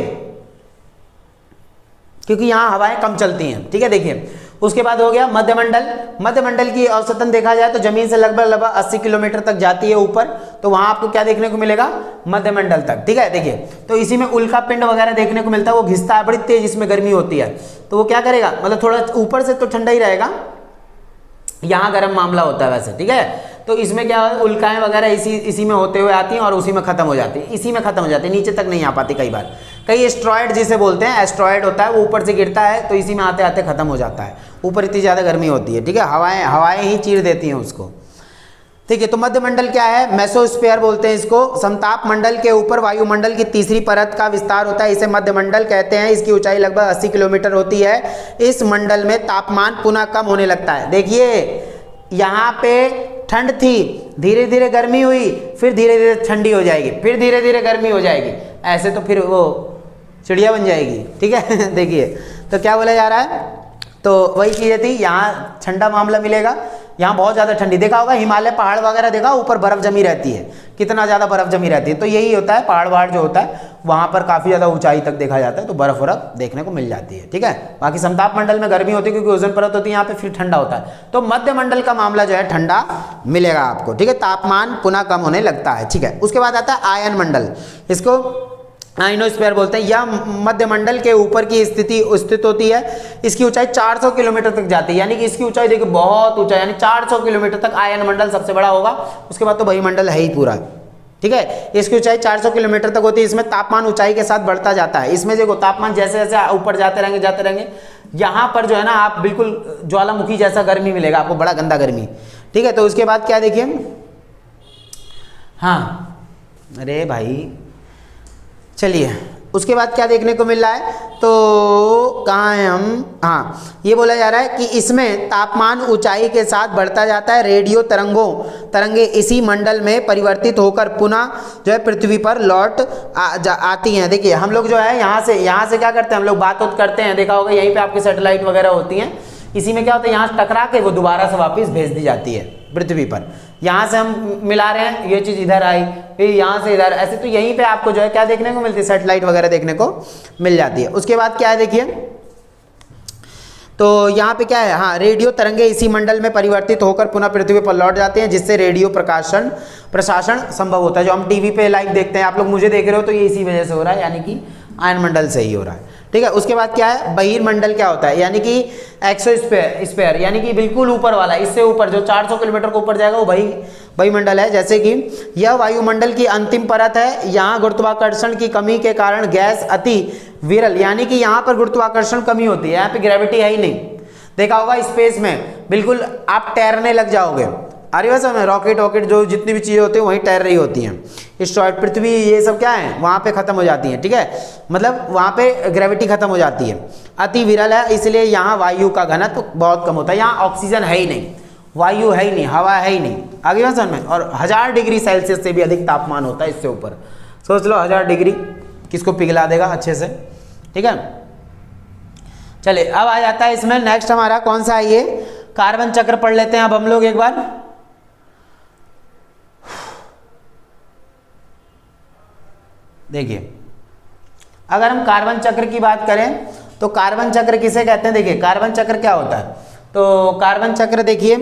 क्योंकि यहाँ हवाएं कम चलती हैं, ठीक है। देखिए उसके बाद हो गया मध्य मंडल। मध्य मंडल की औसतन देखा जाए तो जमीन से लगभग 80 किलोमीटर तक जाती है ऊपर, तो वहां आपको क्या देखने को मिलेगा, मध्य मंडल तक, ठीक है। देखिए तो इसी में उल्का पिंड वगैरह देखने को मिलता है, वो घिसता है बड़ी तेज, इसमें गर्मी होती है, तो वो क्या करेगा, मतलब थोड़ा ऊपर से तो ठंडा ही रहेगा, यहाँ गर्म मामला होता है वैसे, ठीक है। तो इसमें क्या है, उल्काएं वगैरह इसी में होते हुए आती हैं और उसी में खत्म हो जाती है, इसी में खत्म हो जाती है, नीचे तक नहीं आ पाती कई बार। कई एस्ट्रॉयड जिसे बोलते हैं, एस्ट्रॉयड होता है, वो ऊपर से गिरता है तो इसी में आते आते खत्म हो जाता है, ऊपर इतनी ज़्यादा गर्मी होती है, ठीक है। हवाएं ही चीर देती हैं उसको, ठीक है। तो मध्य मंडल क्या है, मेसोस्फीयर बोलते हैं इसको। समताप मंडल के ऊपर वायुमंडल की तीसरी परत का विस्तार होता है, इसे मध्य मंडल कहते हैं। इसकी ऊंचाई लगभग 80 किलोमीटर होती है। इस मंडल में तापमान पुनः कम होने लगता है। देखिए यहाँ पे ठंड थी, धीरे धीरे गर्मी हुई, फिर धीरे धीरे ठंडी हो जाएगी, फिर धीरे धीरे गर्मी हो जाएगी, ऐसे तो फिर वो चिड़िया बन जाएगी, ठीक है। देखिए तो क्या बोला जा रहा है, तो वही चीज़ें थी, यहाँ ठंडा मामला मिलेगा, यहाँ बहुत ज़्यादा ठंडी। देखा होगा हिमालय पहाड़ वगैरह देखा, ऊपर बर्फ़ जमी रहती है, कितना ज़्यादा बर्फ़ जमी रहती है, तो यही होता है, पहाड़ वहाड़ जो होता है वहाँ पर काफ़ी ज़्यादा ऊंचाई तक देखा जाता है, तो बर्फ़ वर्फ देखने को मिल जाती है, ठीक है। बाकी समताप मंडल में गर्मी होती है क्योंकि ओजोन परत होती है यहाँ पे, फिर ठंडा होता है। तो मध्य मंडल का मामला जो है ठंडा मिलेगा आपको, ठीक है, तापमान पुनः कम होने लगता है, ठीक है। उसके बाद आता है आयन मंडल, इसको आयनोस्फीयर बोलते हैं। यह मध्य मंडल के ऊपर की स्थित होती है। इसकी ऊंचाई 400 किलोमीटर तक जाती है, यानी कि इसकी ऊंचाई देखिए बहुत ऊंचाई, यानी 400 किलोमीटर तक आयन मंडल सबसे बड़ा होगा। उसके बाद तो वायुमंडल है ही पूरा, ठीक है। इसकी ऊंचाई 400 किलोमीटर तक होती है। इसमें तापमान ऊंचाई के साथ बढ़ता जाता है। इसमें देखो तापमान जैसे जैसे ऊपर जाते रहेंगे यहाँ पर जो है ना आप बिल्कुल ज्वालामुखी जैसा गर्मी मिलेगा आपको, बड़ा गंदा गर्मी, ठीक है। तो उसके बाद क्या देखिए, हाँ अरे भाई चलिए उसके बाद क्या देखने को मिल रहा है, तो कहाँ है हम, हाँ ये बोला जा रहा है कि इसमें तापमान ऊंचाई के साथ बढ़ता जाता है। रेडियो तरंगे इसी मंडल में परिवर्तित होकर पुनः जो है पृथ्वी पर लौट आती हैं। देखिए हम लोग जो है यहाँ से क्या करते हैं, हम लोग बात करते हैं, देखा होगा यहीं पे आपकी सैटेलाइट वगैरह होती हैं, इसी में क्या होता है यहाँ टकरा के वो दोबारा से वापस भेज दी जाती है पृथ्वी पर। यहाँ से हम मिला रहे हैं, ये चीज़ इधर आई, फिर यहाँ से इधर, ऐसे तो यहीं पे आपको जो है क्या देखने को मिलती है, सैटेलाइट वगैरह देखने को मिल जाती है। उसके बाद क्या है देखिए, तो यहाँ पे क्या है, हाँ रेडियो तरंगे इसी मंडल में परिवर्तित होकर पुनः पृथ्वी पर लौट जाते हैं, जिससे रेडियो प्रसारण संभव होता है। जो हम टीवी पे लाइव देखते हैं, आप लोग मुझे देख रहे हो तो ये इसी वजह से हो रहा है, यानी कि आयन मंडल से ही हो रहा है, ठीक है। उसके बाद क्या है, बहिर्मंडल क्या होता है, यानी कि एक्सोस्फीयर यानी कि बिल्कुल ऊपर वाला, इससे ऊपर जो 400 किलोमीटर को ऊपर जाएगा वो बहिर्मंडल है। जैसे कि यह वायुमंडल की अंतिम परत है। यहाँ गुरुत्वाकर्षण की कमी के कारण गैस अति विरल, यानी कि यहाँ पर गुरुत्वाकर्षण कमी होती है, यहाँ पे ग्रेविटी है ही नहीं। देखा होगा स्पेस में बिल्कुल आप तैरने लग जाओगे, अरे वैसा में रॉकेट जो जितनी भी चीज़ें होती हैं वहीं तैर रही होती हैं। एस्ट्रॉयड, पृथ्वी, ये सब क्या है वहाँ पे ख़त्म हो जाती हैं, ठीक है, मतलब वहाँ पे ग्रेविटी ख़त्म हो जाती है। अति विरल है, इसलिए यहाँ वायु का घनत्व तो बहुत कम होता है। यहाँ ऑक्सीजन है ही नहीं, वायु है ही नहीं, हवा है ही नहीं, आगे बात समझ में। और 1000 डिग्री सेल्सियस से भी अधिक तापमान होता है इससे ऊपर। सोच लो 1000 डिग्री किसको पिघला देगा अच्छे से, ठीक है। चलिए अब आ जाता है इसमें नेक्स्ट हमारा कौन सा है, ये कार्बन चक्र पढ़ लेते हैं अब हम लोग एक बार। देखिए अगर हम कार्बन चक्र की बात करें तो कार्बन चक्र किसे कहते हैं, देखिए कार्बन चक्र क्या होता है, तो कार्बन चक्र देखिए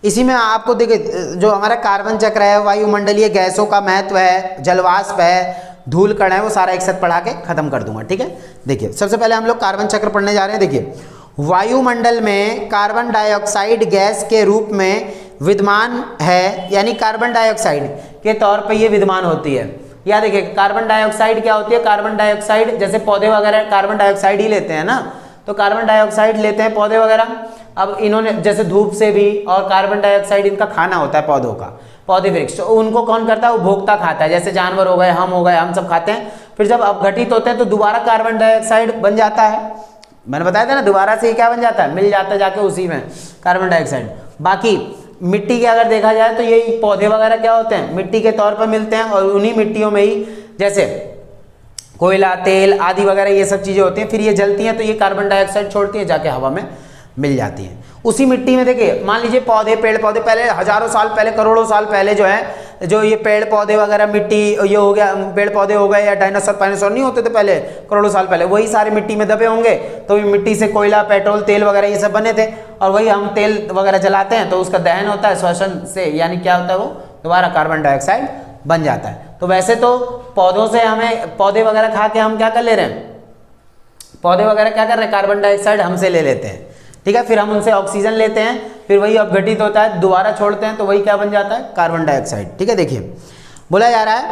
इसी में आपको देखिए जो हमारा कार्बन चक्र है, वायुमंडलीय गैसों का महत्व है, जलवाष्प है, धूल कण है, वो सारा एक साथ पढ़ा के खत्म कर दूंगा, ठीक है। देखिए सबसे पहले हम लोग कार्बन चक्र पढ़ने जा रहे हैं। देखिए वायुमंडल में कार्बन डाइऑक्साइड गैस के रूप में विद्यमान है, यानी कार्बन डाइऑक्साइड के तौर पे ये विद्यमान होती है। या देखिए कार्बन डाइऑक्साइड क्या होती है, कार्बन डाइऑक्साइड जैसे पौधे वगैरह कार्बन डाइऑक्साइड ही लेते हैं ना, तो कार्बन डाइऑक्साइड लेते हैं पौधे वगैरह। अब इन्होंने जैसे धूप से भी, और कार्बन डाइऑक्साइड इनका खाना होता है पौधों का, पौधे वृक्ष, तो उनको कौन करता है, उपभोक्ता खाता है। जैसे जानवर हो गए, हम हो गए, हम सब खाते हैं, फिर जब अपघटित होते हैं तो दोबारा कार्बन डाइऑक्साइड बन जाता है। मैंने बताया था ना, दोबारा से क्या बन जाता है, मिल जाता है जाके उसी में कार्बन डाइऑक्साइड। बाकी मिट्टी के अगर देखा जाए तो यही पौधे वगैरह क्या होते हैं, मिट्टी के तौर पर मिलते हैं, और उन्हीं मिट्टियों में ही जैसे कोयला, तेल आदि वगैरह ये सब चीज़ें होती हैं, फिर ये जलती हैं तो ये कार्बन डाइऑक्साइड छोड़ती हैं, जाके हवा में मिल जाती हैं। उसी मिट्टी में देखिए मान लीजिए पौधे, पेड़ पौधे, पहले हजारों साल पहले, करोड़ों साल पहले जो है, जो ये पेड़ पौधे वगैरह मिट्टी ये हो गया, पेड़ पौधे हो गए, या डायनासोर नहीं होते थे पहले करोड़ों साल पहले, वही सारे मिट्टी में दबे होंगे, तो मिट्टी से कोयला, पेट्रोल, तेल वगैरह ये सब बने थे, और वही हम तेल वगैरह जलाते हैं तो उसका दहन होता है श्वसन से, यानी क्या होता है, वो दोबारा कार्बन डाइऑक्साइड बन जाता है। तो वैसे तो पौधों से हमें, पौधे वगैरह खा के हम क्या कर ले रहे हैं, पौधे वगैरह क्या कर रहे हैं, कार्बन डाइऑक्साइड हमसे ले लेते हैं, ठीक है, फिर हम उनसे ऑक्सीजन लेते हैं, फिर वही अपघटित होता है, दोबारा छोड़ते हैं तो वही क्या बन जाता है, कार्बन डाइऑक्साइड, ठीक है। देखिए बोला जा रहा है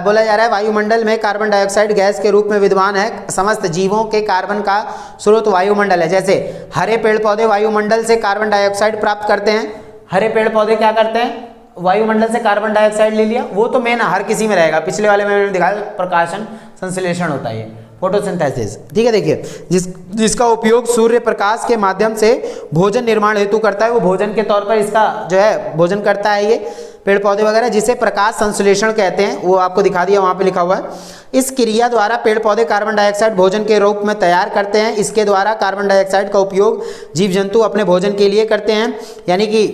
बोला जा रहा है वायुमंडल में कार्बन डाइऑक्साइड गैस के रूप में विद्यमान है। समस्त जीवों के कार्बन का स्रोत वायुमंडल है। जैसे हरे पेड़ पौधे वायुमंडल से कार्बन डाइऑक्साइड प्राप्त करते हैं। हरे पेड़ पौधे क्या करते हैं, वायुमंडल से कार्बन डाइऑक्साइड ले लिया, वो तो मेन हर किसी में रहेगा, पिछले वाले में मैंने दिखाया प्रकाशन संश्लेषण होता है, फोटोसिंथेसिस, ठीक है। देखिए जिसका उपयोग सूर्य प्रकाश के माध्यम से भोजन निर्माण हेतु करता है, वो भोजन के तौर पर इसका जो है भोजन करता है ये पेड़ पौधे वगैरह, जिसे प्रकाश संश्लेषण कहते हैं, वो आपको दिखा दिया वहाँ पे लिखा हुआ है। इस क्रिया द्वारा पेड़ पौधे कार्बन डाइऑक्साइड भोजन के रूप में तैयार करते हैं। इसके द्वारा कार्बन डाइऑक्साइड का उपयोग जीव जंतु अपने भोजन के लिए करते हैं, यानी कि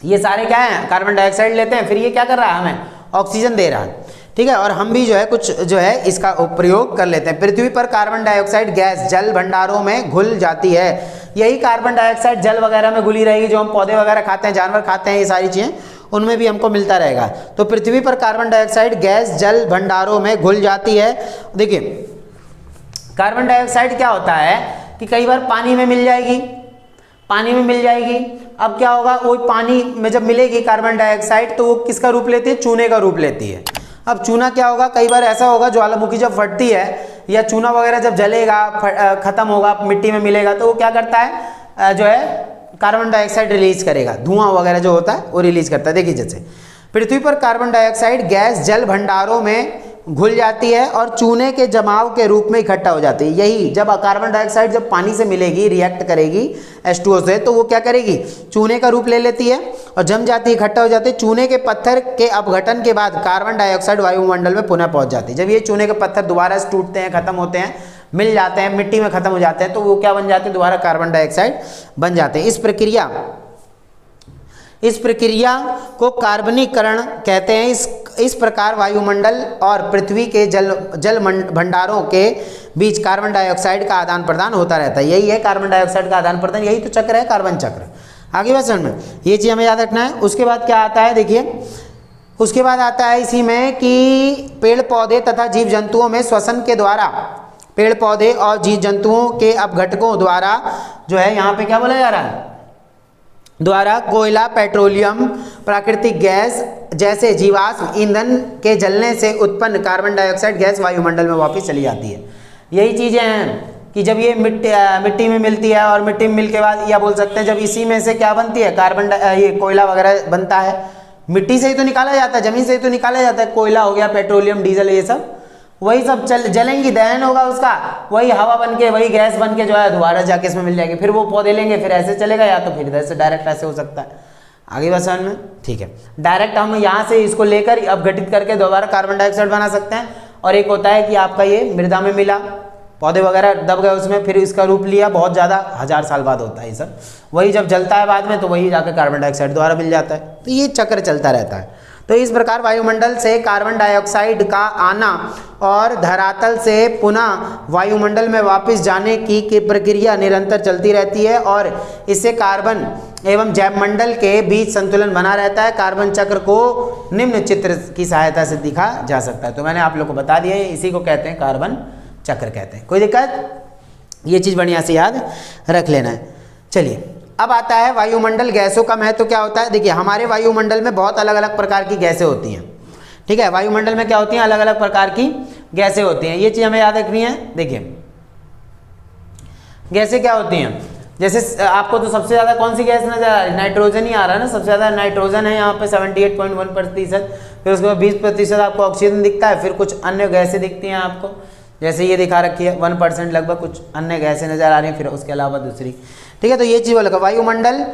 ये सारे क्या हैं, कार्बन डाइऑक्साइड लेते हैं, फिर ये क्या कर रहा है, हमें ऑक्सीजन दे रहा है, ठीक है। और हम भी जो है कुछ जो है इसका प्रयोग कर लेते हैं। पृथ्वी पर कार्बन डाइऑक्साइड गैस जल भंडारों में घुल जाती है। यही कार्बन डाइऑक्साइड जल वगैरह में घुली रहेगी, जो हम पौधे वगैरह खाते हैं, जानवर खाते हैं, ये सारी चीज़ें उनमें भी हमको मिलता रहेगा। तो पृथ्वी पर कार्बन डाइऑक्साइड गैस जल भंडारों में घुल जाती है। देखिए कार्बन डाइऑक्साइड क्या होता है कि कई बार पानी में मिल जाएगी, पानी में मिल जाएगी। अब क्या होगा, वो पानी में जब मिलेगी कार्बन डाइऑक्साइड तो वो किसका रूप लेती है, चूने का रूप लेती है। अब चूना क्या होगा, कई बार ऐसा होगा ज्वालामुखी जब फटती है या चूना वगैरह जब जलेगा खत्म होगा मिट्टी में मिलेगा तो वो क्या करता है, जो है कार्बन डाइऑक्साइड रिलीज करेगा, धुआं वगैरह जो होता है वो रिलीज करता है। देखिए जैसे पृथ्वी पर कार्बन डाइऑक्साइड गैस जल भंडारों में घुल जाती है और चूने के जमाव के रूप में इकट्ठा हो जाती है। यही जब कार्बन डाइऑक्साइड जब पानी से मिलेगी, रिएक्ट करेगी H2O से, तो वो क्या करेगी, चूने का रूप ले लेती है और जम जाती है, इकट्ठा हो जाती है। चूने के पत्थर के अपघटन के बाद कार्बन डाइऑक्साइड वायुमंडल में पुनः पहुंच जाती है। जब ये चूने के पत्थर दोबारा से टूटते हैं, खत्म होते हैं, मिल जाते हैं, मिट्टी में खत्म हो जाते हैं, तो वो क्या बन जाते हैं, दोबारा कार्बन डाइऑक्साइड बन जाते हैं। इस प्रक्रिया को कार्बनीकरण कहते हैं। इस प्रकार वायुमंडल और पृथ्वी के जल भंडारों के बीच कार्बन डाइऑक्साइड का आदान प्रदान होता रहता है। यही है कार्बन डाइऑक्साइड का आदान प्रदान, यही तो चक्र है कार्बन चक्र। आगे बात समझ में, ये चीज़ हमें याद रखना है। उसके बाद क्या आता है, देखिए उसके बाद आता है इसी में कि पेड़ पौधे तथा जीव जंतुओं में श्वसन के द्वारा, पेड़ पौधे और जीव जंतुओं के अपघटकों द्वारा जो है, यहाँ पे क्या बोला जा रहा है, द्वारा कोयला, पेट्रोलियम, प्राकृतिक गैस जैसे जीवाश्म ईंधन के जलने से उत्पन्न कार्बन डाइऑक्साइड गैस वायुमंडल में वापस चली जाती है। यही चीज़ें हैं कि जब ये मिट्टी में मिलती है और मिट्टी में मिल के बाद, या बोल सकते हैं जब इसी में से क्या बनती है, ये कोयला वगैरह बनता है, मिट्टी से ही तो निकाला जाता है, जमीन से ही तो निकाला जाता है। कोयला हो गया, पेट्रोलियम, डीजल, ये सब वही सब जलेंगी, दहन होगा उसका, वही हवा बन के, वही गैस बन के जो है दोबारा जाके इसमें मिल जाएगी। फिर वो पौधे लेंगे, फिर ऐसे चलेगा, या तो फिर इधर से डायरेक्ट ऐसे हो सकता है। आगे बात समझ में, ठीक है। डायरेक्ट हम यहाँ से इसको लेकर अपघटित करके दोबारा कार्बन डाइऑक्साइड बना सकते हैं। और एक होता है कि आपका ये मृदा में मिला, पौधे वगैरह दब गए उसमें, फिर इसका रूप लिया, बहुत ज़्यादा 1000 साल बाद होता है ये सब, वही जब जलता है बाद में तो वही जाकर कार्बन डाइऑक्साइड दोबारा मिल जाता है। तो ये चक्र चलता रहता है। तो इस प्रकार वायुमंडल से कार्बन डाइऑक्साइड का आना और धरातल से पुनः वायुमंडल में वापस जाने की प्रक्रिया निरंतर चलती रहती है और इससे कार्बन एवं जैवमंडल के बीच संतुलन बना रहता है। कार्बन चक्र को निम्न चित्र की सहायता से दिखा जा सकता है। तो मैंने आप लोग को बता दिया, इसी को कहते हैं कार्बन चक्र कहते हैं। कोई दिक्कत, ये चीज़ बढ़िया से याद रख लेना है। चलिए अब आता है वायुमंडल गैसों का महत्व क्या होता है। देखिए हमारे वायुमंडल में बहुत अलग अलग प्रकार की गैसें होती हैं, ठीक है। वायुमंडल में क्या होती हैं, अलग अलग प्रकार की गैसें होती हैं, ये चीज़ हमें याद रखनी है। देखिए गैसें क्या होती हैं, जैसे आपको तो सबसे ज़्यादा कौन सी गैस नजर आ रही है, नाइट्रोजन ही आ रहा है ना, सबसे ज़्यादा नाइट्रोजन है यहाँ पे 78.1%, फिर उसके बाद 20% आपको ऑक्सीजन दिखता है, फिर कुछ अन्य गैसें दिखती हैं आपको, जैसे ये दिखा रखी है 1% लगभग कुछ अन्य गैसें नजर आ रही हैं, फिर उसके अलावा दूसरी, ठीक है। तो ये चीज़ बोला वायुमंडल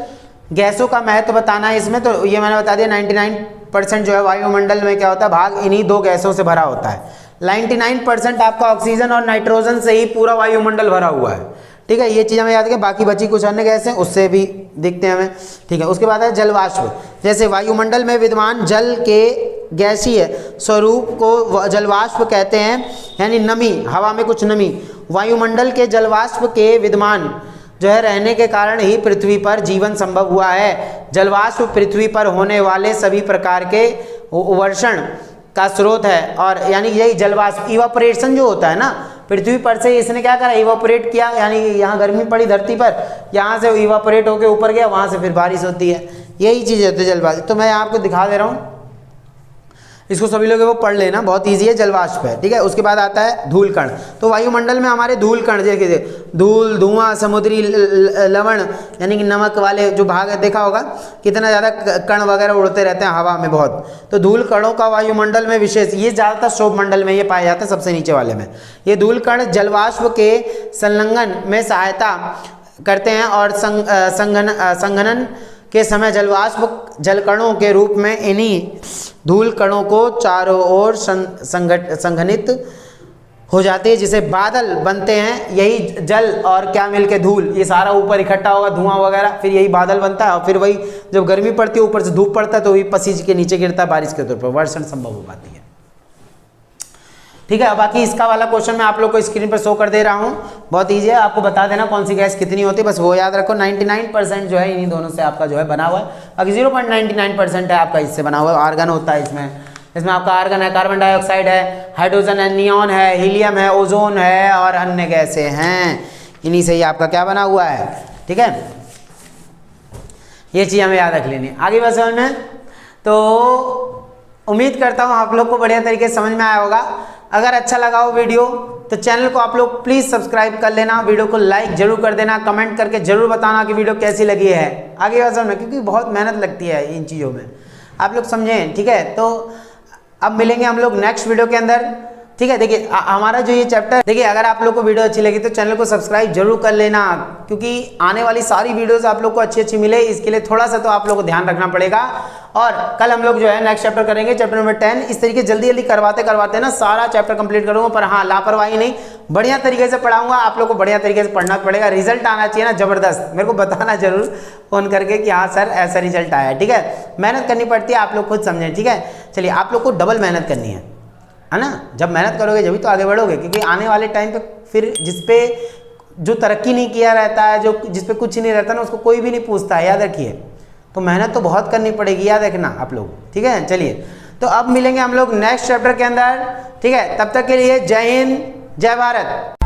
गैसों का महत्व बताना है इसमें, तो ये मैंने बता दिया 99% जो है वायुमंडल में क्या होता है, भाग इन्हीं दो गैसों से भरा होता है। 99% आपका ऑक्सीजन और नाइट्रोजन से ही पूरा वायुमंडल भरा हुआ है, ठीक है। ये चीज़ हमें याद रखें। बाकी बची कुछ अन्य गैस हैं उससे भी दिखते हैं हमें, ठीक है। उसके बाद है जलवाष्प, जैसे वायुमंडल में विद्यमान जल के गैसीय स्वरूप को जलवाष्प कहते हैं, यानी नमी, हवा में कुछ नमी। वायुमंडल के जलवाष्प के विद्यमान जो है रहने के कारण ही पृथ्वी पर जीवन संभव हुआ है। जलवाष्प पृथ्वी पर होने वाले सभी प्रकार के वर्षण का स्रोत है, और यानी यही जलवाष्प इवापोरेशन जो होता है ना, पृथ्वी पर से इसने क्या करा, इवापोरेट किया, यानी यहाँ गर्मी पड़ी धरती पर, यहाँ से इवापोरेट होकर ऊपर गया, वहाँ से फिर बारिश होती है, यही चीज़ होती है जलवाष्प। तो मैं आपको दिखा दे रहा हूँ, इसको सभी लोग वो पढ़ लेना, बहुत ईजी है, जलवाष्प है, ठीक है। उसके बाद आता है धूल कण। तो वायुमंडल में हमारे धूल कण, देखिए धूल, धुआं, समुद्री लवण यानी कि नमक वाले जो भाग है, देखा होगा कितना ज़्यादा कण वगैरह उड़ते रहते हैं हवा में बहुत। तो धूल कणों का वायुमंडल में विशेष, ये ज़्यादातर शोभ मंडल में ये पाया जाता है, सबसे नीचे वाले में। ये धूल कण जलवाष्प के संलग्न में सहायता करते हैं और संघनन के समय जलवाष्प जलकणों के रूप में इन्हीं धूल कणों को चारों ओर संघनित हो जाते हैं, जिसे बादल बनते हैं। यही जल और क्या मिलके धूल, ये सारा ऊपर इकट्ठा होगा, धुआं वगैरह, फिर यही बादल बनता है, और फिर वही जब गर्मी पड़ती है ऊपर से धूप पड़ता है तो वही पसीज के नीचे गिरता है, बारिश के तौर पर वर्षण संभव हो पाती है, ठीक है। बाकी इसका वाला क्वेश्चन मैं आप लोग को स्क्रीन पर शो कर दे रहा हूँ, बहुत ईजी है, आपको बता देना कौन सी गैस कितनी होती है, बस वो याद रखो। 99% जो है इन्हीं दोनों से आपका जो है बना हुआ है, बाकी 0.99% है आपका इससे बना हुआ है। आर्गन होता है इसमें आपका आर्गन है, कार्बन डाइऑक्साइड है, हाइड्रोजन है, नियॉन है, हीलियम है, ओजोन है और अन्य गैसें हैं, इन्हीं से ही आपका क्या बना हुआ है, ठीक है। ये चीज़ हमें याद रख लेनी है। आगे बात समझ में, तो उम्मीद करता हूँ आप लोग को बढ़िया तरीके से समझ में आया होगा। अगर अच्छा लगा हो वीडियो तो चैनल को आप लोग प्लीज़ सब्सक्राइब कर लेना, वीडियो को लाइक जरूर कर देना, कमेंट करके जरूर बताना कि वीडियो कैसी लगी है। आगे बात समझ में, क्योंकि बहुत मेहनत लगती है इन चीज़ों में, आप लोग समझें, ठीक है। तो अब मिलेंगे हम लोग नेक्स्ट वीडियो के अंदर, ठीक है। देखिए हमारा जो ये चैप्टर, देखिए अगर आप लोग को वीडियो अच्छी लगी तो चैनल को सब्सक्राइब जरूर कर लेना, क्योंकि आने वाली सारी वीडियोस आप लोग को अच्छी मिले, इसके लिए थोड़ा सा तो आप लोग को ध्यान रखना पड़ेगा। और कल हम लोग जो है नेक्स्ट चैप्टर करेंगे, चैप्टर नंबर 10। इस तरीके जल्दी करवाते ना सारा चैप्टर कंप्लीट करूंगा, पर हाँ लापरवाही नहीं, बढ़िया तरीके से पढ़ाऊंगा। आप लोग को बढ़िया तरीके से पढ़ना पड़ेगा, रिजल्ट आना चाहिए ना जबरदस्त। मेरे को बताना जरूर फोन करके कि हाँ सर ऐसा रिजल्ट आया है, ठीक है। मेहनत करनी पड़ती है, आप लोग खुद समझें, ठीक है। चलिए आप लोग को डबल मेहनत करनी है ना। जब मेहनत करोगे जब तो आगे बढ़ोगे, क्योंकि आने वाले टाइम पे फिर जिसपे जो तरक्की नहीं किया रहता है, जो जिसपे कुछ नहीं रहता ना, उसको कोई भी नहीं पूछता है, याद रखिए। तो मेहनत तो बहुत करनी पड़ेगी, याद रखना आप लोग, ठीक है। चलिए तो अब मिलेंगे हम लोग नेक्स्ट चैप्टर के अंदर, ठीक है। तब तक के लिए जय हिंद, जय भारत।